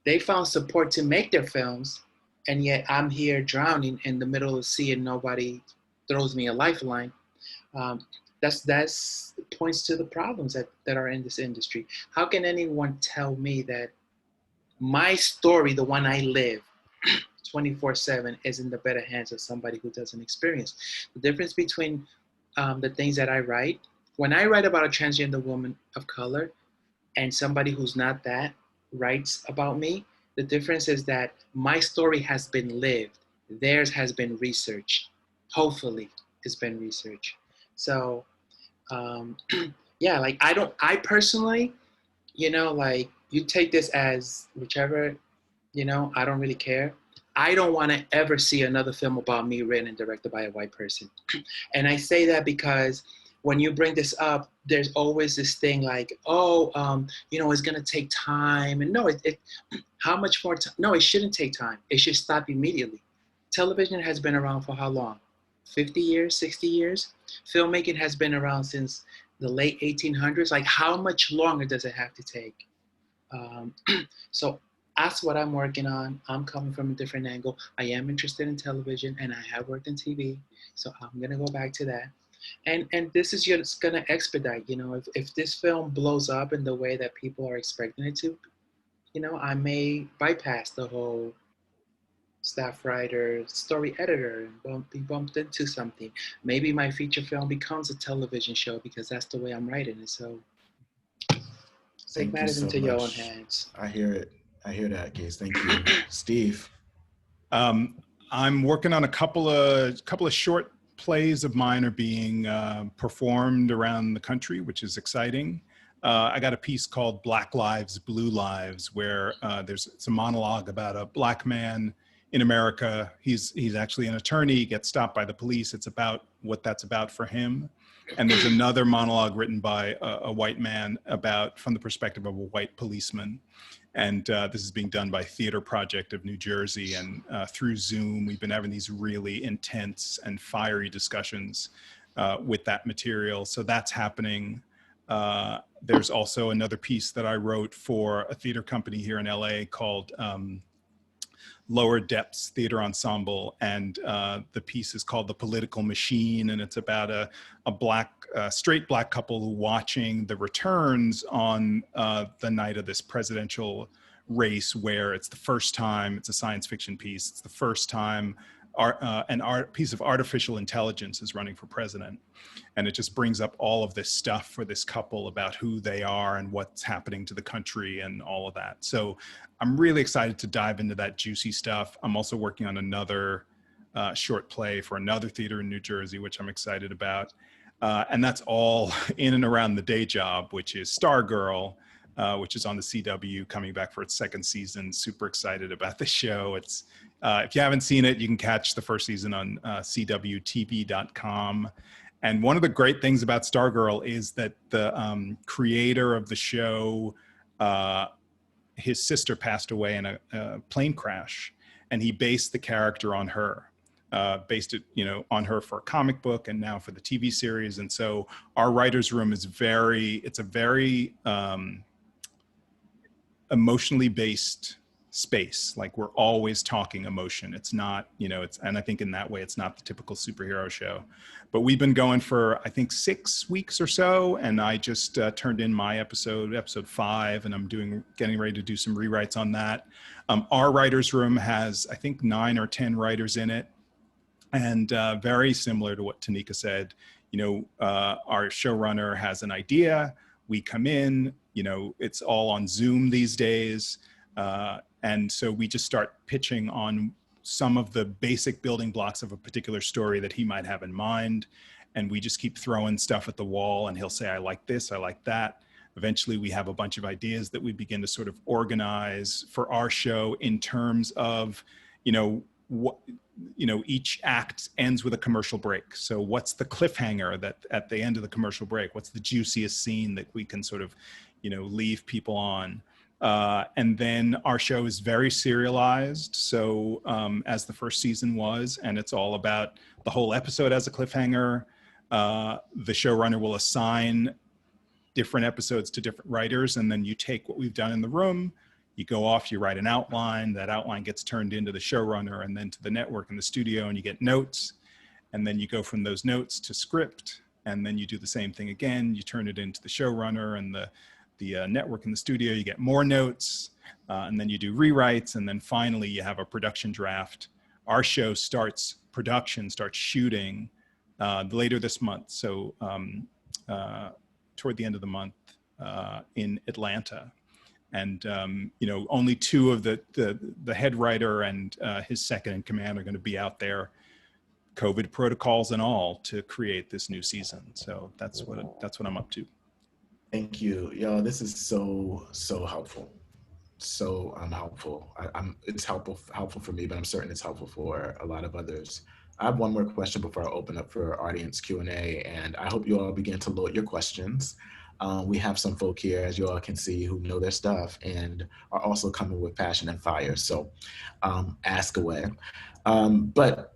to make their films, and yet I'm here drowning in the middle of the sea and nobody throws me a lifeline. That's points to the problems that are in this industry. How can anyone tell me that my story, the one I live 24/7, is in the better hands of somebody who doesn't experience? The difference between the things that I write, when I write about a transgender woman of color and somebody who's not that writes about me, the difference is that my story has been lived. Theirs has been researched. Hopefully it's been researched. So yeah, like I personally, like you take this as whichever, I don't really care. I don't want to ever see another film about me written and directed by a white person. And I say that because when you bring this up, there's always this thing like, oh, it's going to take time. And no, how much more time? No, it shouldn't take time. It should stop immediately. Television has been around for how long? 50 years, 60 years? Filmmaking has been around since the late 1800s. Like, how much longer does it have to take? So that's what I'm working on. I'm coming from a different angle. I am interested in television and I have worked in TV. So I'm going to go back to that. And this is just going to expedite, if this film blows up in the way that people are expecting it to, I may bypass the whole staff writer, story editor, and be bumped into something. Maybe my feature film becomes a television show because that's the way I'm writing it. So take matters into your own hands. I hear it. I hear that, Kase. Thank you. Steve. I'm working on a couple of short plays of mine are being performed around the country, which is exciting. I got a piece called Black Lives, Blue Lives, where it's a monologue about a Black man in America. He's actually an attorney, he gets stopped by the police. It's about what that's about for him. And there's another monologue written by a white man from the perspective of a white policeman. And this is being done by Theater Project of New Jersey. And through Zoom, we've been having these really intense and fiery discussions with that material. So that's happening. There's also another piece that I wrote for a theater company here in LA called Lower Depths Theater Ensemble, and the piece is called The Political Machine, and it's about a straight black couple watching the returns on the night of this presidential race, where it's the first time, it's a science fiction piece, it's the first time an piece of artificial intelligence is running for president. And it just brings up all of this stuff for this couple about who they are and what's happening to the country and all of that. So I'm really excited to dive into that juicy stuff. I'm also working on another short play for another theater in New Jersey, which I'm excited about. And that's all in and around the day job, which is Stargirl, which is on the CW, coming back for its second season. Super excited about the show. It's if you haven't seen it, you can catch the first season on CWTV.com. And one of the great things about Stargirl is that the creator of the show, his sister passed away in a plane crash, and he based the character on her. Based it, on her for a comic book and now for the TV series. And so our writer's room is it's a very emotionally based space. Like we're always talking emotion. It's not, and I think in that way, it's not the typical superhero show. But we've been going for, I think, 6 weeks or so. And I just turned in my episode 5, and I'm getting ready to do some rewrites on that. Our writer's room has, I think, 9 or 10 writers in it. And very similar to what Taneka said, our showrunner has an idea. We come in, it's all on Zoom these days. And so we just start pitching on some of the basic building blocks of a particular story that he might have in mind. And we just keep throwing stuff at the wall, and he'll say, I like this, I like that. Eventually we have a bunch of ideas that we begin to sort of organize for our show in terms of, each act ends with a commercial break. So what's the cliffhanger that at the end of the commercial break, what's the juiciest scene that we can sort of, leave people on? And then our show is very serialized. So as the first season was, and it's all about the whole episode as a cliffhanger. The showrunner will assign different episodes to different writers. And then you take what we've done in the room, you go off, you write an outline, that outline gets turned into the showrunner and then to the network and the studio, and you get notes. And then you go from those notes to script. And then you do the same thing again. You turn it into the showrunner and the network in the studio, you get more notes, and then you do rewrites, and then finally you have a production draft. Our show starts shooting later this month, so toward the end of the month in Atlanta. And only 2 of the head writer and his second in command are going to be out there, COVID protocols and all, to create this new season. So that's what I'm up to. Thank you. Yo, this is so helpful. So helpful. It's helpful for me, but I'm certain it's helpful for a lot of others. I have one more question before I open up for audience Q&A, and I hope you all begin to load your questions. We have some folk here, as you all can see, who know their stuff and are also coming with passion and fire. So ask away. But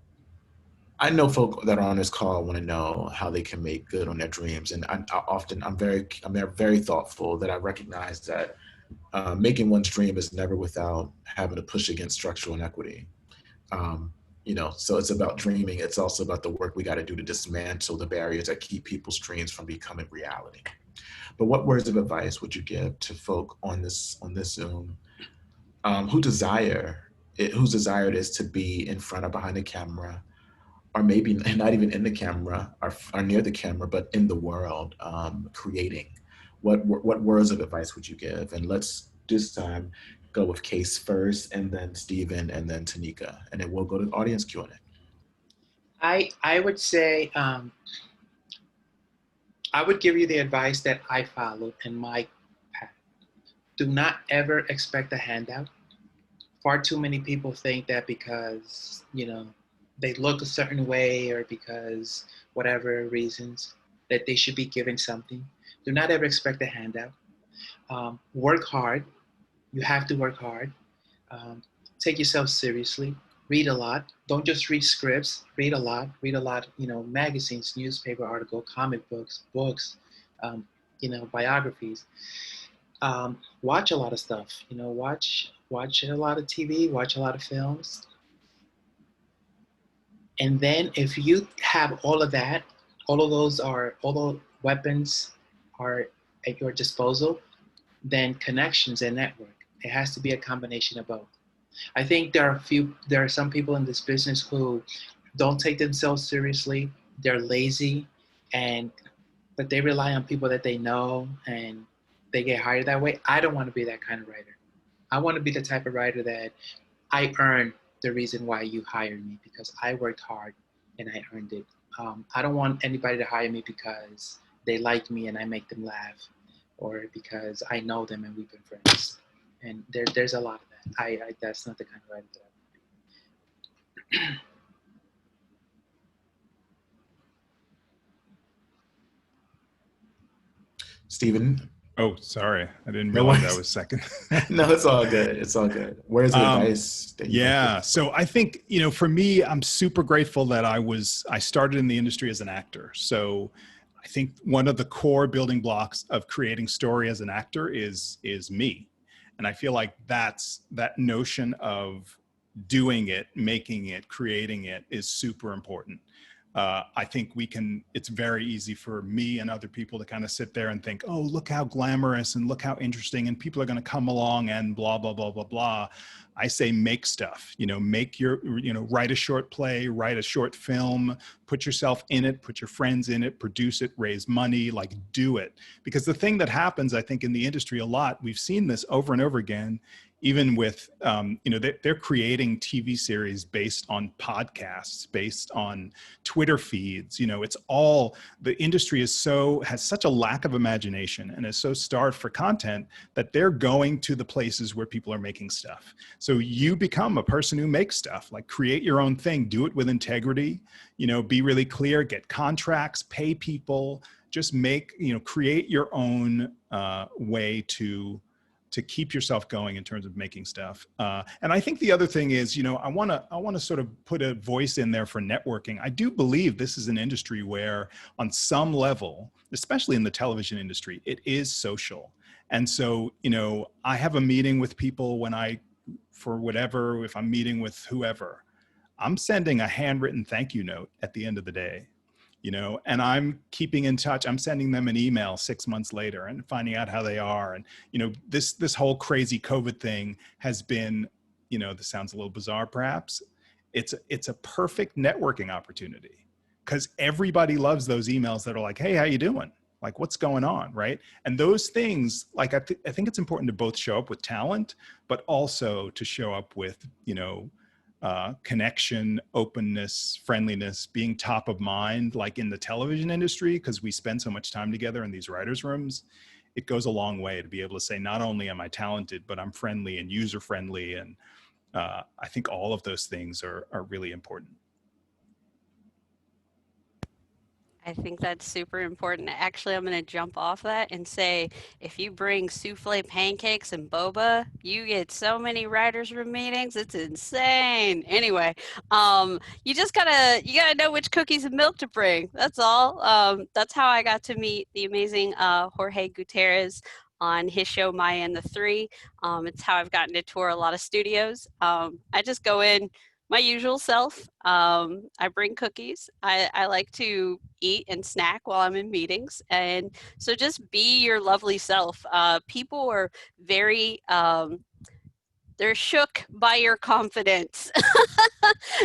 I know folk that are on this call want to know how they can make good on their dreams. And I'm very thoughtful that I recognize that making one's dream is never without having to push against structural inequity. So it's about dreaming. It's also about the work we got to do to dismantle the barriers that keep people's dreams from becoming reality. But what words of advice would you give to folk on this Zoom whose desire it is to be in front or behind the camera, or maybe not even in the camera or near the camera, but in the world, creating? What words of advice would you give? And let's this time go with Kase first, and then Stephen, and then Taneka, and then we'll go to audience Q&A. I would say, I would give you the advice that I followed in my path. Do not ever expect a handout. Far too many people think that because, they look a certain way or because whatever reasons that they should be given something. Do not ever expect a handout. Work hard. You have to work hard. Take yourself seriously. Read a lot. Don't just read scripts. Read a lot, magazines, newspaper article, comic books, biographies. Watch a lot of stuff, watch a lot of TV, watch a lot of films. And then if you have all of that, all the weapons are at your disposal, then connections and network. It has to be a combination of both. I think there are some people in this business who don't take themselves seriously. They're lazy, but they rely on people that they know, and they get hired that way. I don't want to be that kind of writer. I want to be the type of writer that I earn the reason why you hired me, because I worked hard and I earned it. I don't want anybody to hire me because they like me and I make them laugh, or because I know them and we've been friends. And there's a lot of that. That's not the kind of writer that I want to be. Stephen? Oh, sorry. I didn't realize I was second. No, it's all good. It's all good. Where's the advice? So I think, for me, I'm super grateful that I started in the industry as an actor. So I think one of the core building blocks of creating story as an actor is me. And I feel like that notion of doing it, making it, creating it is super important. I think it's very easy for me and other people to kind of sit there and think, oh, look how glamorous and look how interesting, and people are going to come along and blah, blah, blah, blah, blah. I say make stuff, write a short play, write a short film, put yourself in it, put your friends in it, produce it, raise money, like do it. Because the thing that happens, I think, in the industry a lot, we've seen this over and over again, even with, they're creating TV series based on podcasts, based on Twitter feeds. It's all, the industry has such a lack of imagination and is so starved for content that they're going to the places where people are making stuff. So you become a person who makes stuff, like create your own thing, do it with integrity, be really clear, get contracts, pay people, just create your own way to keep yourself going in terms of making stuff. And I think the other thing is, I want to sort of put a voice in there for networking. I do believe this is an industry where on some level, especially in the television industry, it is social. And so, I have a meeting with people if I'm meeting with whoever, I'm sending a handwritten thank you note at the end of the day. And I'm keeping in touch. I'm sending them an email 6 months later and finding out how they are. And, this whole crazy COVID thing has been, this sounds a little bizarre, perhaps. It's a perfect networking opportunity because everybody loves those emails that are like, hey, how you doing? Like, what's going on, right? And those things, like, I think it's important to both show up with talent, but also to show up with, connection, openness, friendliness, being top of mind, like in the television industry, because we spend so much time together in these writers' rooms. It goes a long way to be able to say, not only am I talented, but I'm friendly and user friendly. And I think all of those things are really important. I think that's super important. Actually, I'm going to jump off that and say, if you bring souffle pancakes and boba, you get so many writers' room meetings. It's insane. Anyway, you gotta know which cookies and milk to bring. That's all. That's how I got to meet the amazing Jorge Gutierrez on his show Maya and the Three. It's how I've gotten to tour a lot of studios. I just go in my usual self. I bring cookies. I like to eat and snack while I'm in meetings. And so just be your lovely self. People are very, they're shook by your confidence.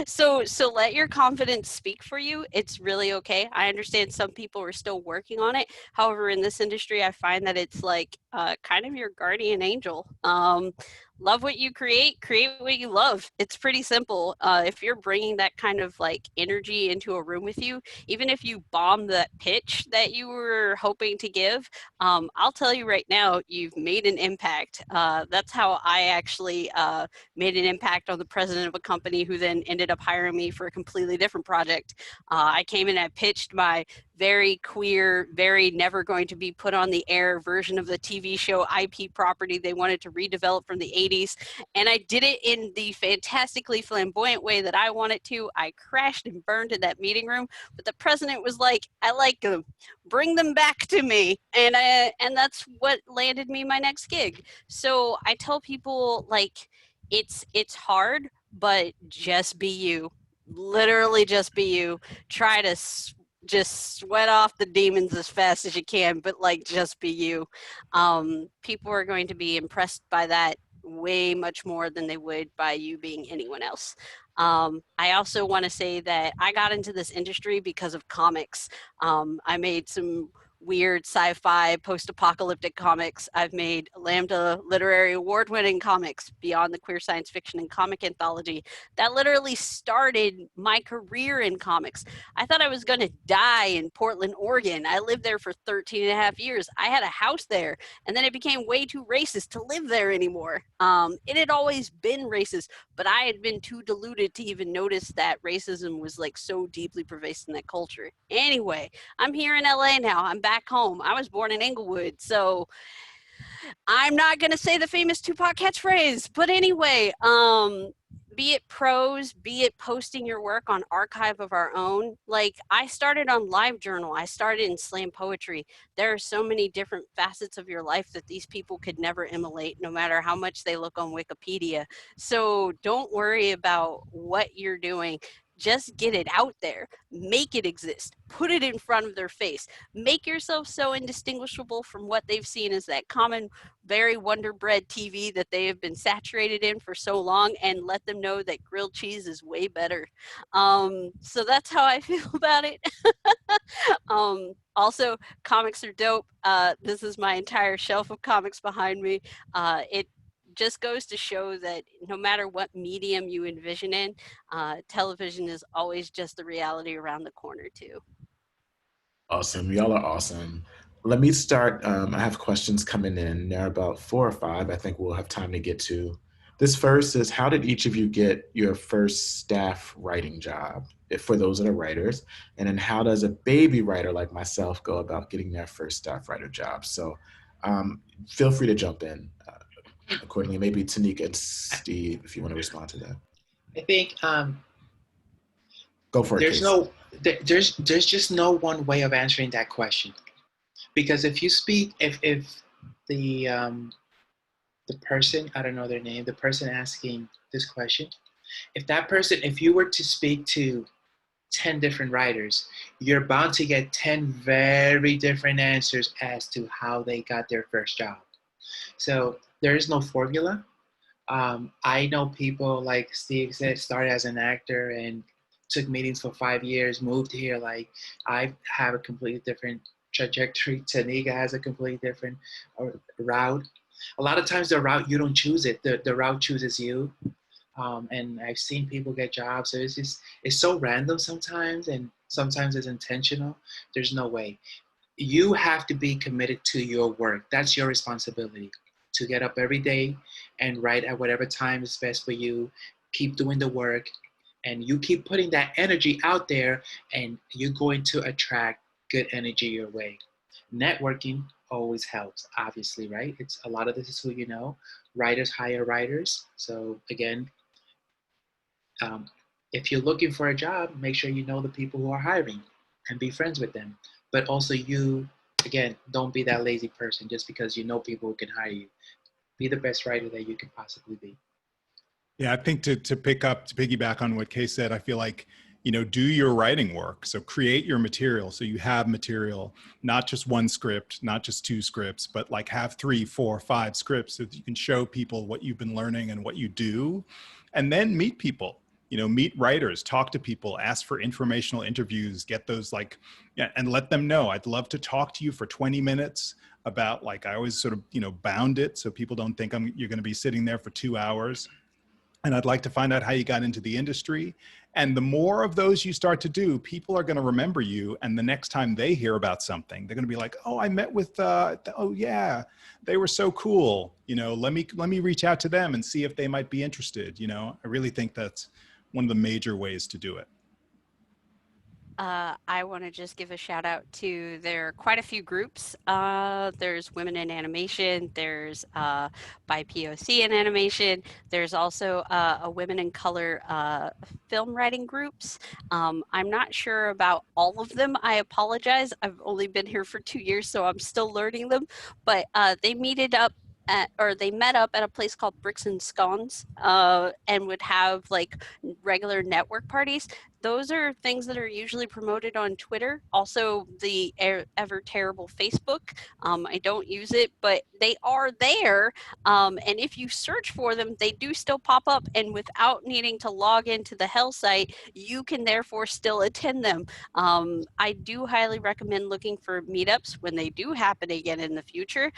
So let your confidence speak for you. It's really okay. I understand some people are still working on it. However, in this industry, I find that it's like kind of your guardian angel. Love what you create what you love. It's pretty simple. If you're bringing that kind of like energy into a room with you, even if you bomb that pitch that you were hoping to give, I'll tell you right now, you've made an impact. That's how I actually made an impact on the president of a company who then ended up hiring me for a completely different project. I came in and pitched my very queer, very never going to be put on the air version of the TV show IP property they wanted to redevelop from the 80s. And I did it in the fantastically flamboyant way that I wanted to. I crashed and burned in that meeting room, but the president was like, I like them, bring them back to me. And that's what landed me my next gig. So I tell people, like, it's hard, but just be you. Literally just be you. Try to just sweat off the demons as fast as you can, but like just be you. People are going to be impressed by that way much more than they would by you being anyone else. I also want to say that I got into this industry because of comics. I made some weird sci-fi post-apocalyptic comics. I've made Lambda literary award-winning comics beyond the queer science fiction and comic anthology. That literally started my career in comics. I thought I was going to die in Portland, Oregon. I lived there for 13 and a half years. I had a house there, and then it became way too racist to live there anymore. It had always been racist, but I had been too deluded to even notice that racism was like so deeply pervasive in that culture. Anyway, I'm here in LA now. I'm back home. I was born in Inglewood, so I'm not going to say the famous Tupac catchphrase, but anyway, be it prose, be it posting your work on Archive of Our Own. Like, I started on LiveJournal, I started in slam poetry. There are so many different facets of your life that these people could never immolate, no matter how much they look on Wikipedia. So don't worry about what you're doing. Just get it out there, make it exist, put it in front of their face, make yourself so indistinguishable from what they've seen as that common, very Wonder Bread TV that they have been saturated in for so long, and let them know that grilled cheese is way better. So that's how I feel about it. Also, comics are dope. This is my entire shelf of comics behind me. It just goes to show that no matter what medium you envision in, television is always just the reality around the corner too. Awesome, y'all are awesome. Let me start, I have questions coming in. There are about 4 or 5 I think we'll have time to get to. This first is, how did each of you get your first staff writing job, if for those that are writers? And then how does a baby writer like myself go about getting their first staff writer job? So feel free to jump in accordingly. Maybe Taneka and Steve, if you want to respond to that. I think go for it. There's just no one way of answering that question, because if you speak, if the person, I don't know their name, the person asking this question, if you were to speak to 10 different writers, you're bound to get 10 very different answers as to how they got their first job. So there is no formula. I know people, like Steve said, started as an actor and took meetings for 5 years, moved here. Like, I have a completely different trajectory. Taneka has a completely different route. A lot of times the route, you don't choose it. The route chooses you. And I've seen people get jobs. So it's so random sometimes, and sometimes it's intentional. There's no way. You have to be committed to your work. That's your responsibility, to get up every day and write at whatever time is best for you. Keep doing the work, and you keep putting that energy out there, and you're going to attract good energy your way. Networking always helps, obviously, right? It's a lot of this is who you know. Writers hire writers. So again, if you're looking for a job, make sure you know the people who are hiring and be friends with them. But also, you, again, don't be that lazy person just because you know people who can hire you. Be the best writer that you can possibly be. Yeah, I think to piggyback on what Kase said, I feel like, do your writing work. So create your material. So you have material, not just one script, not just 2 scripts, but like have 3, 4, 5 scripts so that you can show people what you've been learning and what you do. And then meet people, meet writers, talk to people, ask for informational interviews, get those and let them know, I'd love to talk to you for 20 minutes about, I always sort of, bound it so people don't think you're going to be sitting there for 2 hours. And I'd like to find out how you got into the industry. And the more of those you start to do, people are going to remember you. And the next time they hear about something, they're going to be like, oh, I met with, oh yeah, they were so cool. Let me reach out to them and see if they might be interested. I really think that's one of the major ways to do it. I want to just give a shout out to, there are quite a few groups. There's Women in Animation, there's by POC in Animation, there's also a Women in Color film writing groups. I'm not sure about all of them. I apologize. I've only been here for 2 years, so I'm still learning them. But they met up at a place called Bricks and Scones and would have regular network parties. Those are things that are usually promoted on Twitter. Also, the ever terrible Facebook. I don't use it, but they are there. And if you search for them, they do still pop up. And without needing to log into the Hell site, you can therefore still attend them. I do highly recommend looking for meetups when they do happen again in the future.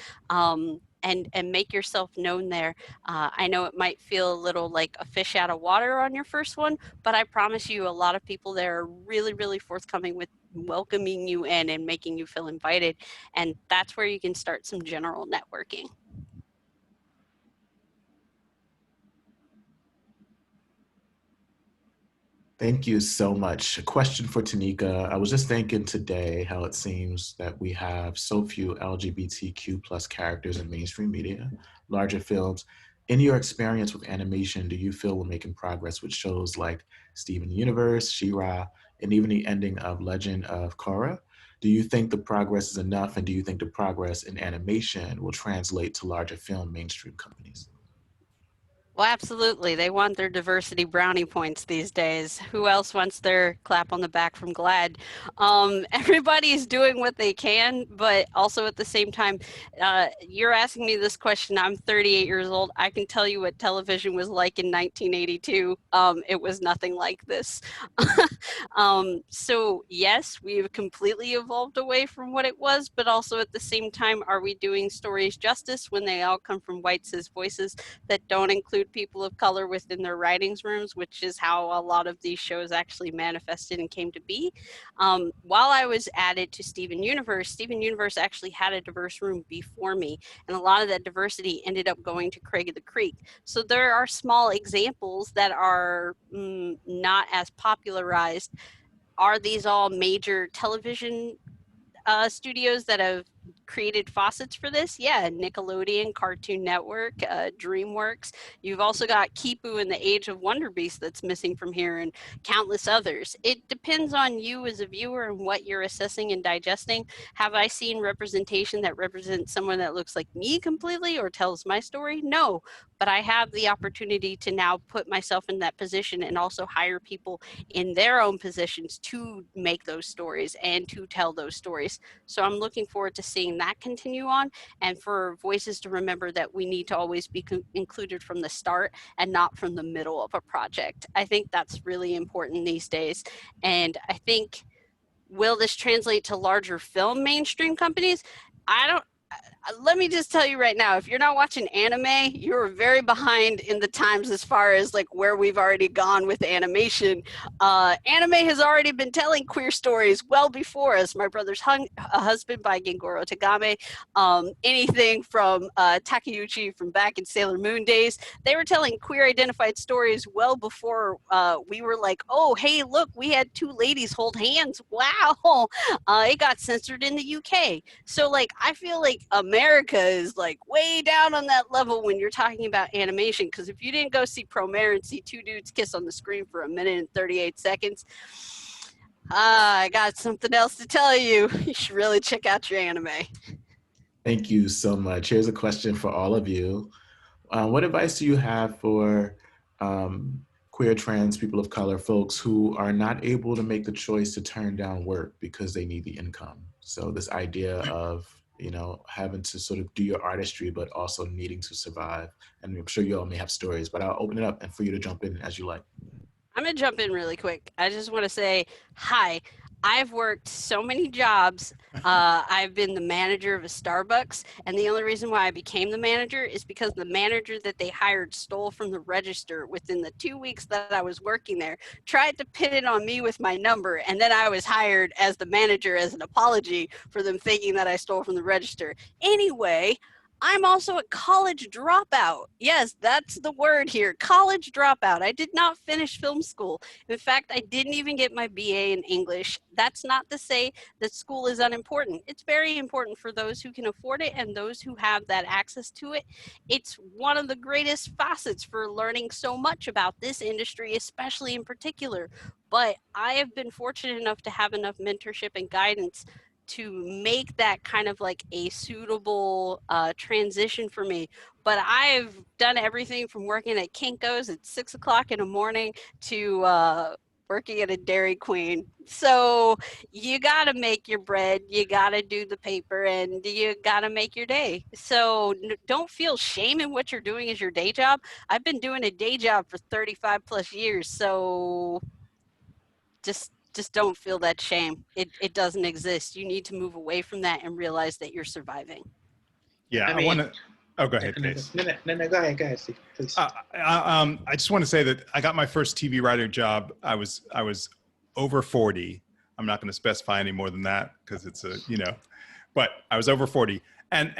And make yourself known there. I know it might feel a little like a fish out of water on your first one, but I promise you a lot of people there are really, really forthcoming with welcoming you in and making you feel invited. And that's where you can start some general networking. Thank you so much. A question for Taneka. I was just thinking today how it seems that we have so few LGBTQ plus characters in mainstream media, larger films. In your experience with animation, do you feel we're making progress with shows like Steven Universe, She-Ra, and even the ending of Legend of Korra? Do you think the progress is enough, and do you think the progress in animation will translate to larger film mainstream companies? Well, absolutely. They want their diversity brownie points these days. Who else wants their clap on the back from GLAAD? Everybody's doing what they can, but also at the same time, you're asking me this question. I'm 38 years old. I can tell you what television was like in 1982. It was nothing like this. So yes, we've completely evolved away from what it was, but also at the same time, are we doing stories justice when they all come from white cis voices that don't include people of color within their writings rooms, which is how a lot of these shows actually manifested and came to be. While I was added to Steven Universe actually had a diverse room before me, and a lot of that diversity ended up going to Craig of the Creek. So there are small examples that are not as popularized. Are these all major television studios that have created faucets for this? Yeah, Nickelodeon, Cartoon Network, DreamWorks. You've also got Kipu and the Age of Wonder Beast that's missing from here, and countless others. It depends on you as a viewer and what you're assessing and digesting. Have I seen representation that represents someone that looks like me completely or tells my story? No, but I have the opportunity to now put myself in that position and also hire people in their own positions to make those stories and to tell those stories. So I'm looking forward to seeing that continue on, and for voices to remember that we need to always be included from the start and not from the middle of a project. I think that's really important these days. And I think, will this translate to larger film mainstream companies? Let me just tell you right now, if you're not watching anime, you're very behind in the times as far as like where we've already gone with animation. Anime has already been telling queer stories well before us. My Brother's Husband by Gengoro Tagame, anything from Takeuchi from back in Sailor Moon days. They were telling queer identified stories well before we were like, oh, hey, look, we had two ladies hold hands. Wow. It got censored in the UK. So like, I feel like America is like way down on that level when you're talking about animation, because if you didn't go see Promare and see two dudes kiss on the screen for 1 minute and 38 seconds, I got something else to tell you. You should really check out your anime. Thank you so much. Here's a question for all of you. What advice do you have for queer, trans, people of color folks who are not able to make the choice to turn down work because they need the income? So this idea of, you know, having to sort of do your artistry, but also needing to survive. And I'm sure you all may have stories, but I'll open it up and for you to jump in as you like. I'm gonna jump in really quick. I just want to say hi. I've worked so many jobs. I've been the manager of a Starbucks, and the only reason why I became the manager is because the manager that they hired stole from the register within the 2 weeks that I was working there, tried to pin it on me with my number, and then I was hired as the manager as an apology for them thinking that I stole from the register. Anyway, I'm also a college dropout. Yes, that's the word here, college dropout. I did not finish film school. In fact, I didn't even get my BA in English. That's not to say that school is unimportant. It's very important for those who can afford it and those who have that access to it. It's one of the greatest facets for learning so much about this industry, especially in particular. But I have been fortunate enough to have enough mentorship and guidance to make that kind of like a suitable transition for me. But I've done everything from working at Kinko's at 6 o'clock in the morning to working at a Dairy Queen. So you gotta make your bread, you gotta do the paper, and you gotta make your day. So don't feel shame in what you're doing as your day job. I've been doing a day job for 35 plus years, so just don't feel that shame. It doesn't exist. You need to move away from that and realize that you're surviving. Yeah, I want to. Oh, go ahead, Kase. No, go ahead, Steve, please. I just want to say that I got my first TV writer job. I was over 40. I'm not going to specify any more than that because it's a, you know, but I was over 40. And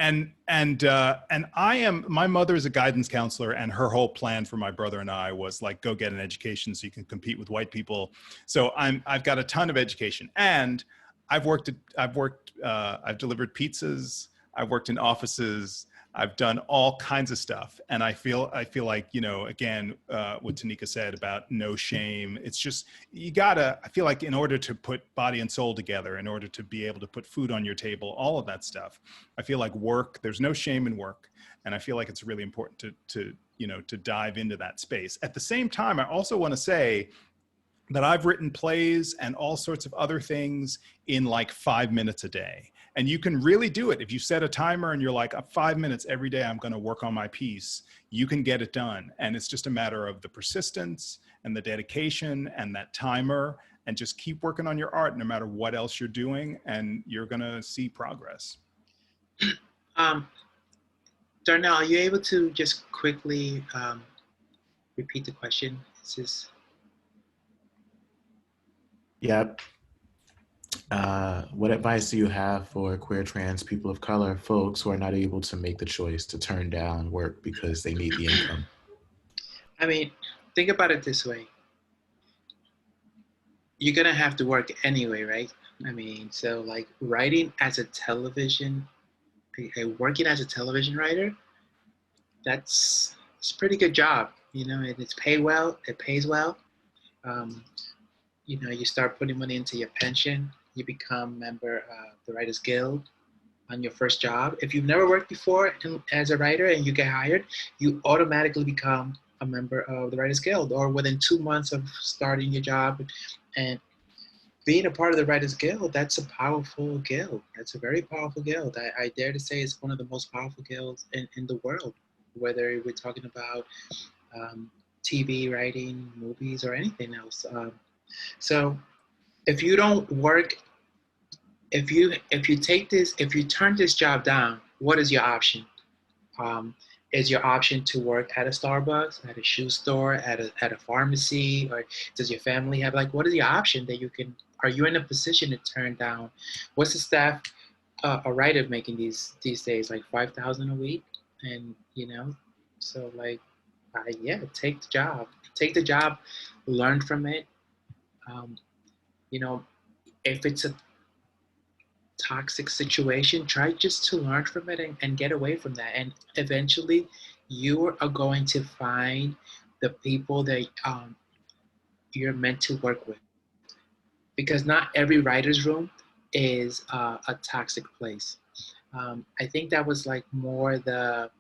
I am, my mother is a guidance counselor, and her whole plan for my brother and I was like, go get an education so you can compete with white people. So I've got a ton of education, and I've delivered pizzas. I've worked in offices. I've done all kinds of stuff. And I feel like, you know, again, what Taneka said about no shame, it's just, I feel like in order to put body and soul together, in order to be able to put food on your table, all of that stuff, I feel like there's no shame in work. And I feel like it's really important to dive into that space. At the same time, I also want to say that I've written plays and all sorts of other things in like 5 minutes a day. And you can really do it. If you set a timer and you're like, 5 minutes every day, I'm going to work on my piece, you can get it done. And it's just a matter of the persistence and the dedication and that timer, and just keep working on your art no matter what else you're doing, and you're going to see progress. Darnell, are you able to just quickly repeat the question? Yep. What advice do you have for queer, trans, people of color, folks who are not able to make the choice to turn down work because they need the income? I mean, think about it this way. You're gonna have to work anyway, right? I mean, so like working as a television writer, it's a pretty good job, you know, and it pays well. You know, you start putting money into your pension, you become a member of the Writers Guild on your first job. If you've never worked before as a writer and you get hired, you automatically become a member of the Writers Guild, or within 2 months of starting your job. And being a part of the Writers Guild, that's a powerful guild. That's a very powerful guild. I dare to say it's one of the most powerful guilds in the world, whether we're talking about TV, writing, movies, or anything else. So if you don't work, if you turn this job down, what is your option? Is your option to work at a Starbucks, at a shoe store, at a pharmacy, or does your family have, like, what is the option that are you in a position to turn down? What's the staff, a writer making these days, like $5,000 a week? And, you know, so like, take the job, learn from it. You know, if it's a toxic situation, try just to learn from it and get away from that. And eventually you are going to find the people that you're meant to work with, because not every writer's room is a toxic place. I think that was like more the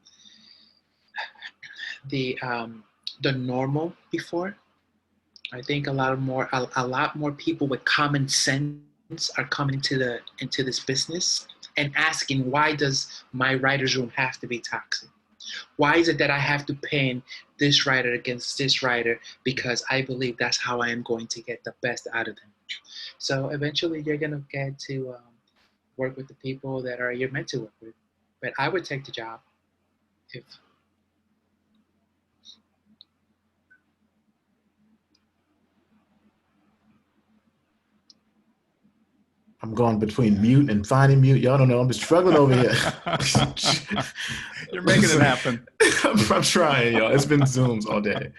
normal before. I think a lot more people with common sense are coming into this business and asking, why does my writer's room have to be toxic? Why is it that I have to pin this writer against this writer because I believe that's how I am going to get the best out of them? So eventually you're gonna get to work with the people that you're meant to work with. But I would take the job if. I'm going between mute and finding mute. Y'all don't know. I'm just struggling over here. You're making it happen. I'm trying, y'all. It's been Zooms all day.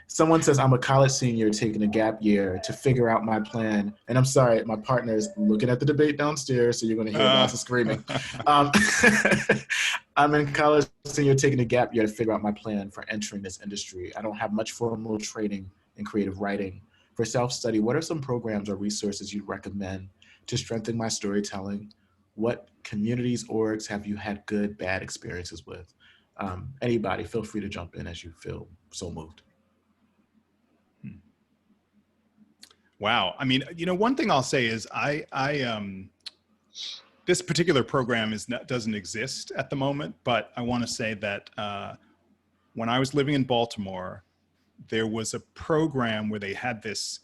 Someone says, I'm a college senior taking a gap year to figure out my plan. And I'm sorry, my partner is looking at the debate downstairs, so you're going to hear lots of screaming. I'm in college senior taking a gap year to figure out my plan for entering this industry. I don't have much formal training in creative writing. For self-study, what are some programs or resources you'd recommend to strengthen my storytelling? What communities, orgs have you had good, bad experiences with? Anybody, feel free to jump in as you feel so moved. Wow. I mean, you know, one thing I'll say is this particular program doesn't exist at the moment, but I want to say that when I was living in Baltimore, there was a program where they had this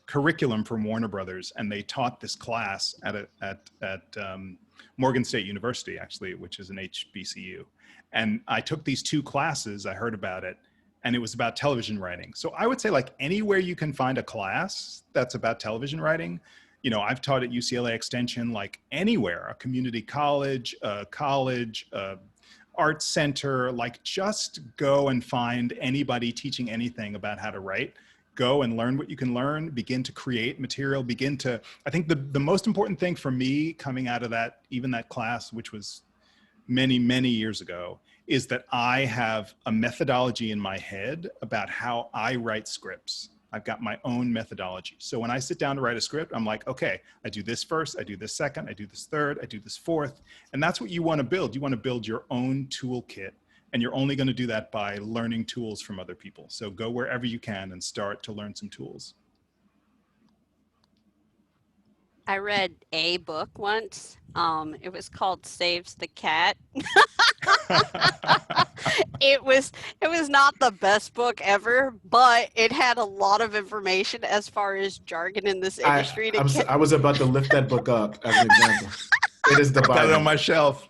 curriculum from Warner Brothers, and they taught this class at Morgan State University, actually, which is an HBCU. And I took these 2 classes, I heard about it, and it was about television writing. So I would say, like, anywhere you can find a class that's about television writing, you know, I've taught at UCLA Extension, like anywhere, a community college, art center, like just go and find anybody teaching anything about how to write. go and learn what you can learn, begin to create material, I think the most important thing for me coming out of that, even that class, which was many, many years ago, is that I have a methodology in my head about how I write scripts. I've got my own methodology. So when I sit down to write a script, I'm like, okay, I do this first, I do this second, I do this third, I do this fourth. And that's what you want to build. You want to build your own toolkit. And you're only going to do that by learning tools from other people. So go wherever you can and start to learn some tools. I read a book once. It was called Saves the Cat. It was not the best book ever, but it had a lot of information as far as jargon in this industry. I was about to lift that book up as an example. It is the Bible. Got it on my shelf.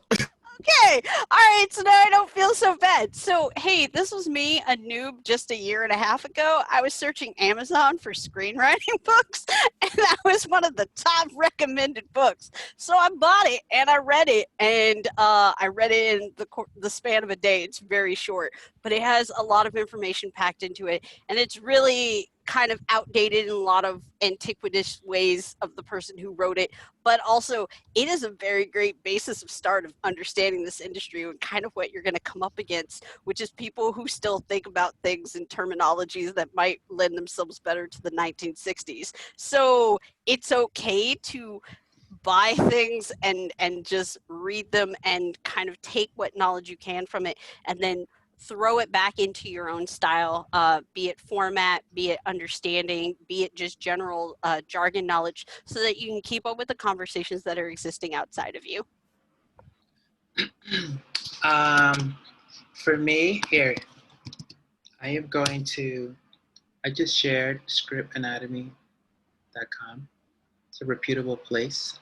Okay, all right, so now I don't feel so bad. So, hey, this was me, a noob, just a year and a half ago. I was searching Amazon for screenwriting books, and that was one of the top recommended books. So I bought it, and I read it, and I read it in the span of a day. It's very short, but it has a lot of information packed into it, and it's really kind of outdated in a lot of antiquitous ways of the person who wrote it, but also it is a very great basis of start of understanding this industry and kind of what you're going to come up against, which is people who still think about things in terminologies that might lend themselves better to the 1960s. So it's okay to buy things and just read them and kind of take what knowledge you can from it and then throw it back into your own style, be it format, be it understanding, be it just general jargon knowledge, so that you can keep up with the conversations that are existing outside of you. For me, here, I just shared scriptanatomy.com. It's a reputable place.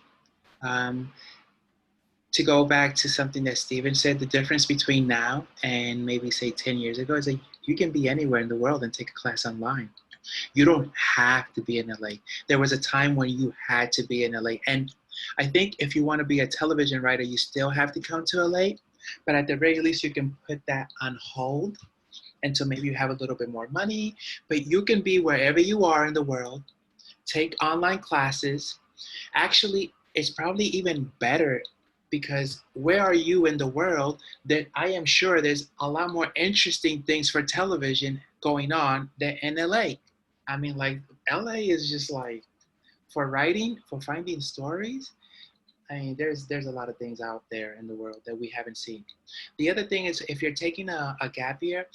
To go back to something that Steven said, the difference between now and maybe say 10 years ago is that you can be anywhere in the world and take a class online. You don't have to be in LA. There was a time when you had to be in LA. And I think if you want to be a television writer, you still have to come to LA. But at the very least, you can put that on hold until maybe you have a little bit more money. But you can be wherever you are in the world, take online classes. Actually, it's probably even better because where are you in the world that I am sure there's a lot more interesting things for television going on than in LA. I mean, like, LA is just like, for writing, for finding stories, I mean, there's a lot of things out there in the world that we haven't seen. The other thing is, if you're taking a gap year,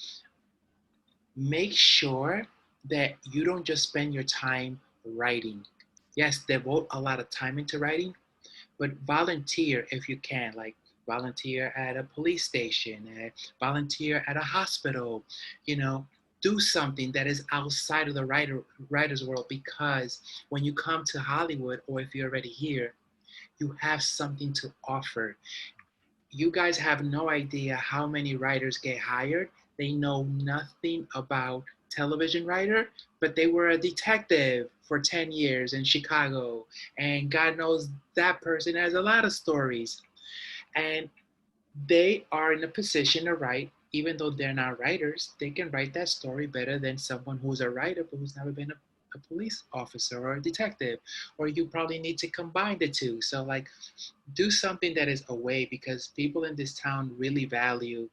make sure that you don't just spend your time writing. Yes, devote a lot of time into writing, but volunteer if you can, like volunteer at a police station, volunteer at a hospital, do something that is outside of the writer's world, because when you come to Hollywood, or if you're already here, you have something to offer. You guys have no idea how many writers get hired. They know nothing about television writer, but they were a detective for 10 years in Chicago, and God knows that person has a lot of stories. And they are in a position to write, even though they're not writers, they can write that story better than someone who's a writer but who's never been a police officer or a detective, or you probably need to combine the two. So like, do something that is away, because people in this town really value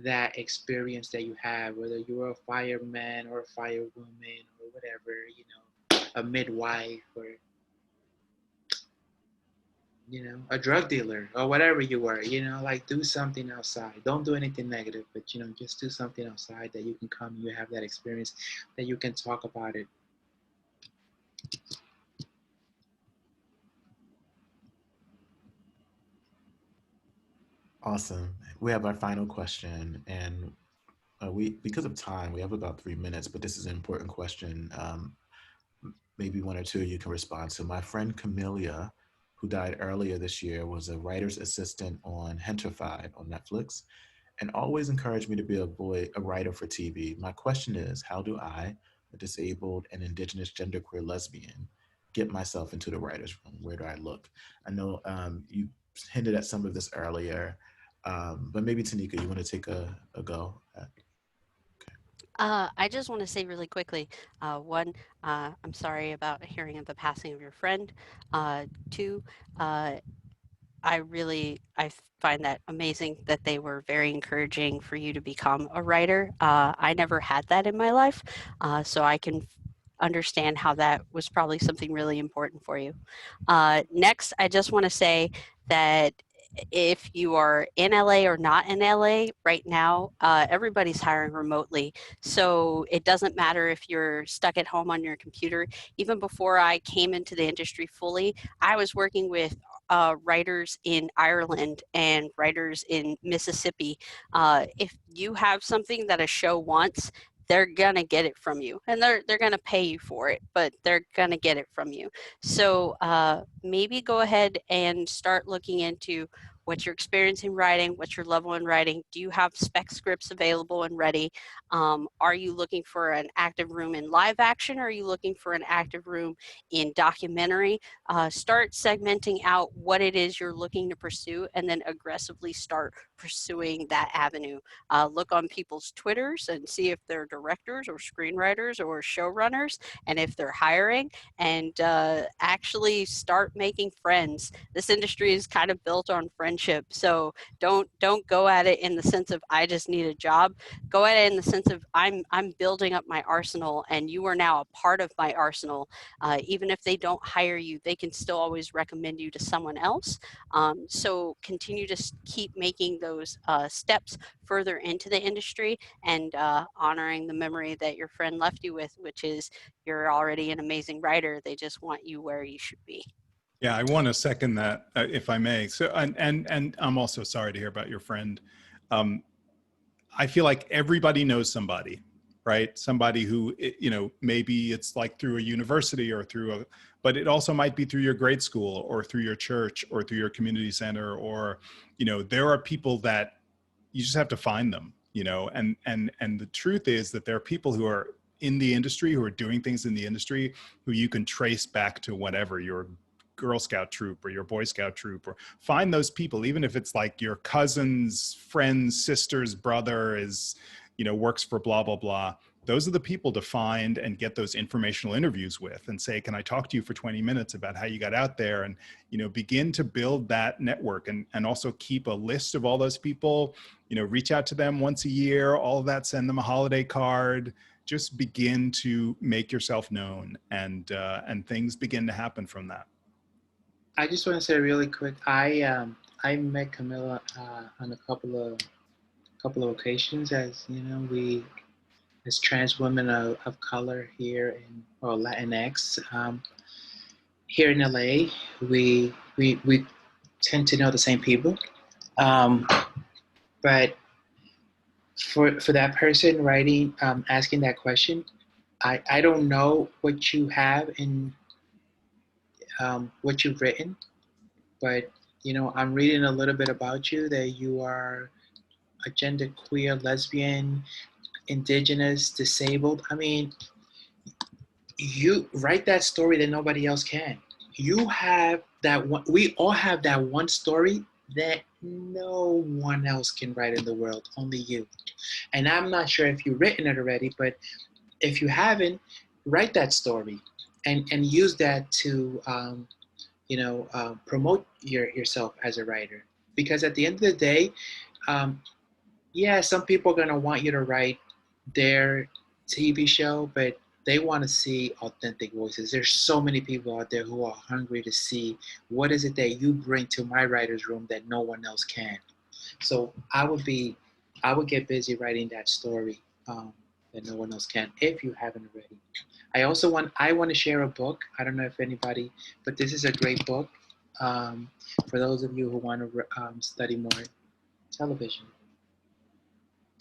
that experience that you have, whether you're a fireman or a firewoman or whatever, a midwife or, a drug dealer or whatever you were, like, do something outside. Don't do anything negative, but, just do something outside that you can come, you have that experience, that you can talk about it. Awesome. We have our final question, and because of time, we have about 3 minutes, but this is an important question. Maybe one or two of you can respond to. My friend Camellia, who died earlier this year, was a writer's assistant on Gentrified on Netflix, and always encouraged me to be a writer for TV. My question is, how do I, a disabled and indigenous genderqueer lesbian, get myself into the writer's room? Where do I look? I know you hinted at some of this earlier, but maybe Taneka, you want to take a go at? I just want to say really quickly, one, I'm sorry about hearing of the passing of your friend. Two, I find that amazing that they were very encouraging for you to become a writer. I never had that in my life, so I can understand how that was probably something really important for you. Next, I just want to say that if you are in LA or not in LA right now, everybody's hiring remotely. So it doesn't matter if you're stuck at home on your computer. Even before I came into the industry fully, I was working with writers in Ireland and writers in Mississippi. If you have something that a show wants, they're gonna get it from you, and they're gonna pay you for it, but they're gonna get it from you. So maybe go ahead and start looking into what your experience in writing, what's your level in writing. Do you have spec scripts available and ready? Are you looking for an active room in live action, or are you looking for an active room in documentary? Start segmenting out what it is you're looking to pursue, and then aggressively start pursuing that avenue. Look on people's Twitters and see if they're directors or screenwriters or showrunners, and if they're hiring, and actually start making friends. This industry is kind of built on friendship, so don't go at it in the sense of I just need a job. Go at it in the sense of I'm building up my arsenal, and you are now a part of my arsenal. Even if they don't hire you, they can still always recommend you to someone else. So continue to keep making those steps further into the industry, and honoring the memory that your friend left you with, which is you're already an amazing writer. They just want you where you should be. Yeah, I want to second that, if I may. So, and I'm also sorry to hear about your friend. I feel like everybody knows somebody, right? Somebody who, you know, maybe it's like through a university or but it also might be through your grade school or through your church or through your community center, or, you know, there are people that you just have to find them, you know, and the truth is that there are people who are in the industry, who are doing things in the industry, who you can trace back to whatever your Girl Scout troop or your Boy Scout troop, or find those people, even if it's like your cousin's friend's sister's brother is, you know, works for blah, blah, blah. Those are the people to find and get those informational interviews with and say, can I talk to you for 20 minutes about how you got out there? And, you know, begin to build that network, and also keep a list of all those people, you know, reach out to them once a year, all of that, send them a holiday card, just begin to make yourself known, and things begin to happen from that. I just want to say really quick, I met Camilla on a couple of occasions, as you know, we as trans women of color here or Latinx here in LA, we tend to know the same people, but for that person writing, asking that question, I don't know what you have in what you've written, but you know, I'm reading a little bit about you, that you are a genderqueer, lesbian, indigenous, disabled. I mean, you write that story that nobody else can. You have that one, we all have that one story that no one else can write in the world, only you. And I'm not sure if you've written it already, but if you haven't, write that story and use that to promote yourself as a writer. Because at the end of the day, yeah, some people are gonna want you to write their TV show, but they want to see authentic voices. There's so many people out there who are hungry to see what is it that you bring to my writer's room that no one else can. So I would get busy writing that story that no one else can, if you haven't already. I want to share a book. I don't know if anybody, but this is a great book for those of you who want to study more television.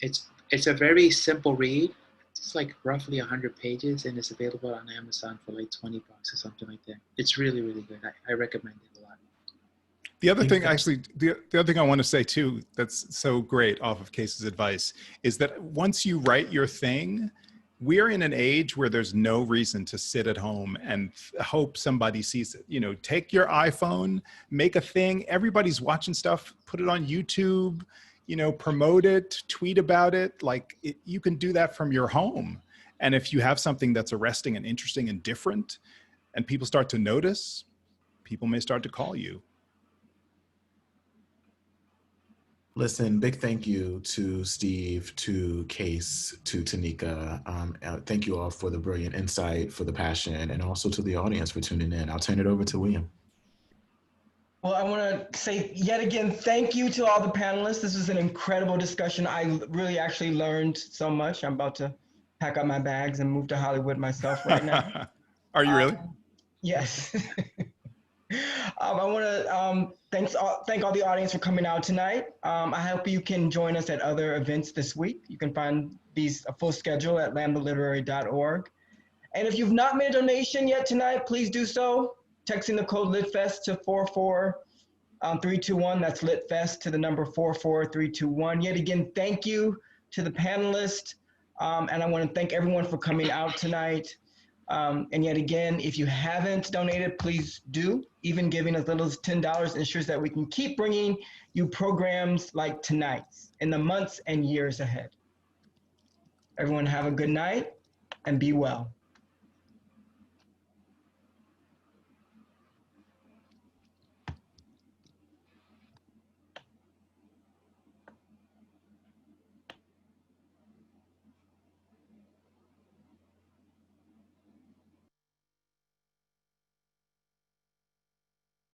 It's a very simple read. It's like roughly 100 pages, and it's available on Amazon for like $20 or something like that. It's really, really good. I recommend it a lot. The other thing, actually, the other thing I want to say too, that's so great off of Kase's advice, is that once you write your thing, we're in an age where there's no reason to sit at home and hope somebody sees it. You know, take your iPhone, make a thing. Everybody's watching stuff, put it on YouTube. promote it, tweet about it. You can do that from your home. And if you have something that's arresting and interesting and different, and people start to notice, people may start to call you. Listen, big thank you to Steve, to Kase, to Taneka. Thank you all for the brilliant insight, for the passion, and also to the audience for tuning in. I'll turn it over to William. Well, I want to say yet again, thank you to all the panelists. This was an incredible discussion. I really actually learned so much. I'm about to pack up my bags and move to Hollywood myself right now. Are you really? Yes. I want to thank all the audience for coming out tonight. I hope you can join us at other events this week. You can find a full schedule at lambdaliterary.org. And if you've not made a donation yet tonight, please do so. Texting the code LitFest to 44321. That's LitFest to the number 44321. Yet again, thank you to the panelists. And I want to thank everyone for coming out tonight. And yet again, if you haven't donated, please do. Even giving as little as $10 ensures that we can keep bringing you programs like tonight's in the months and years ahead. Everyone have a good night and be well.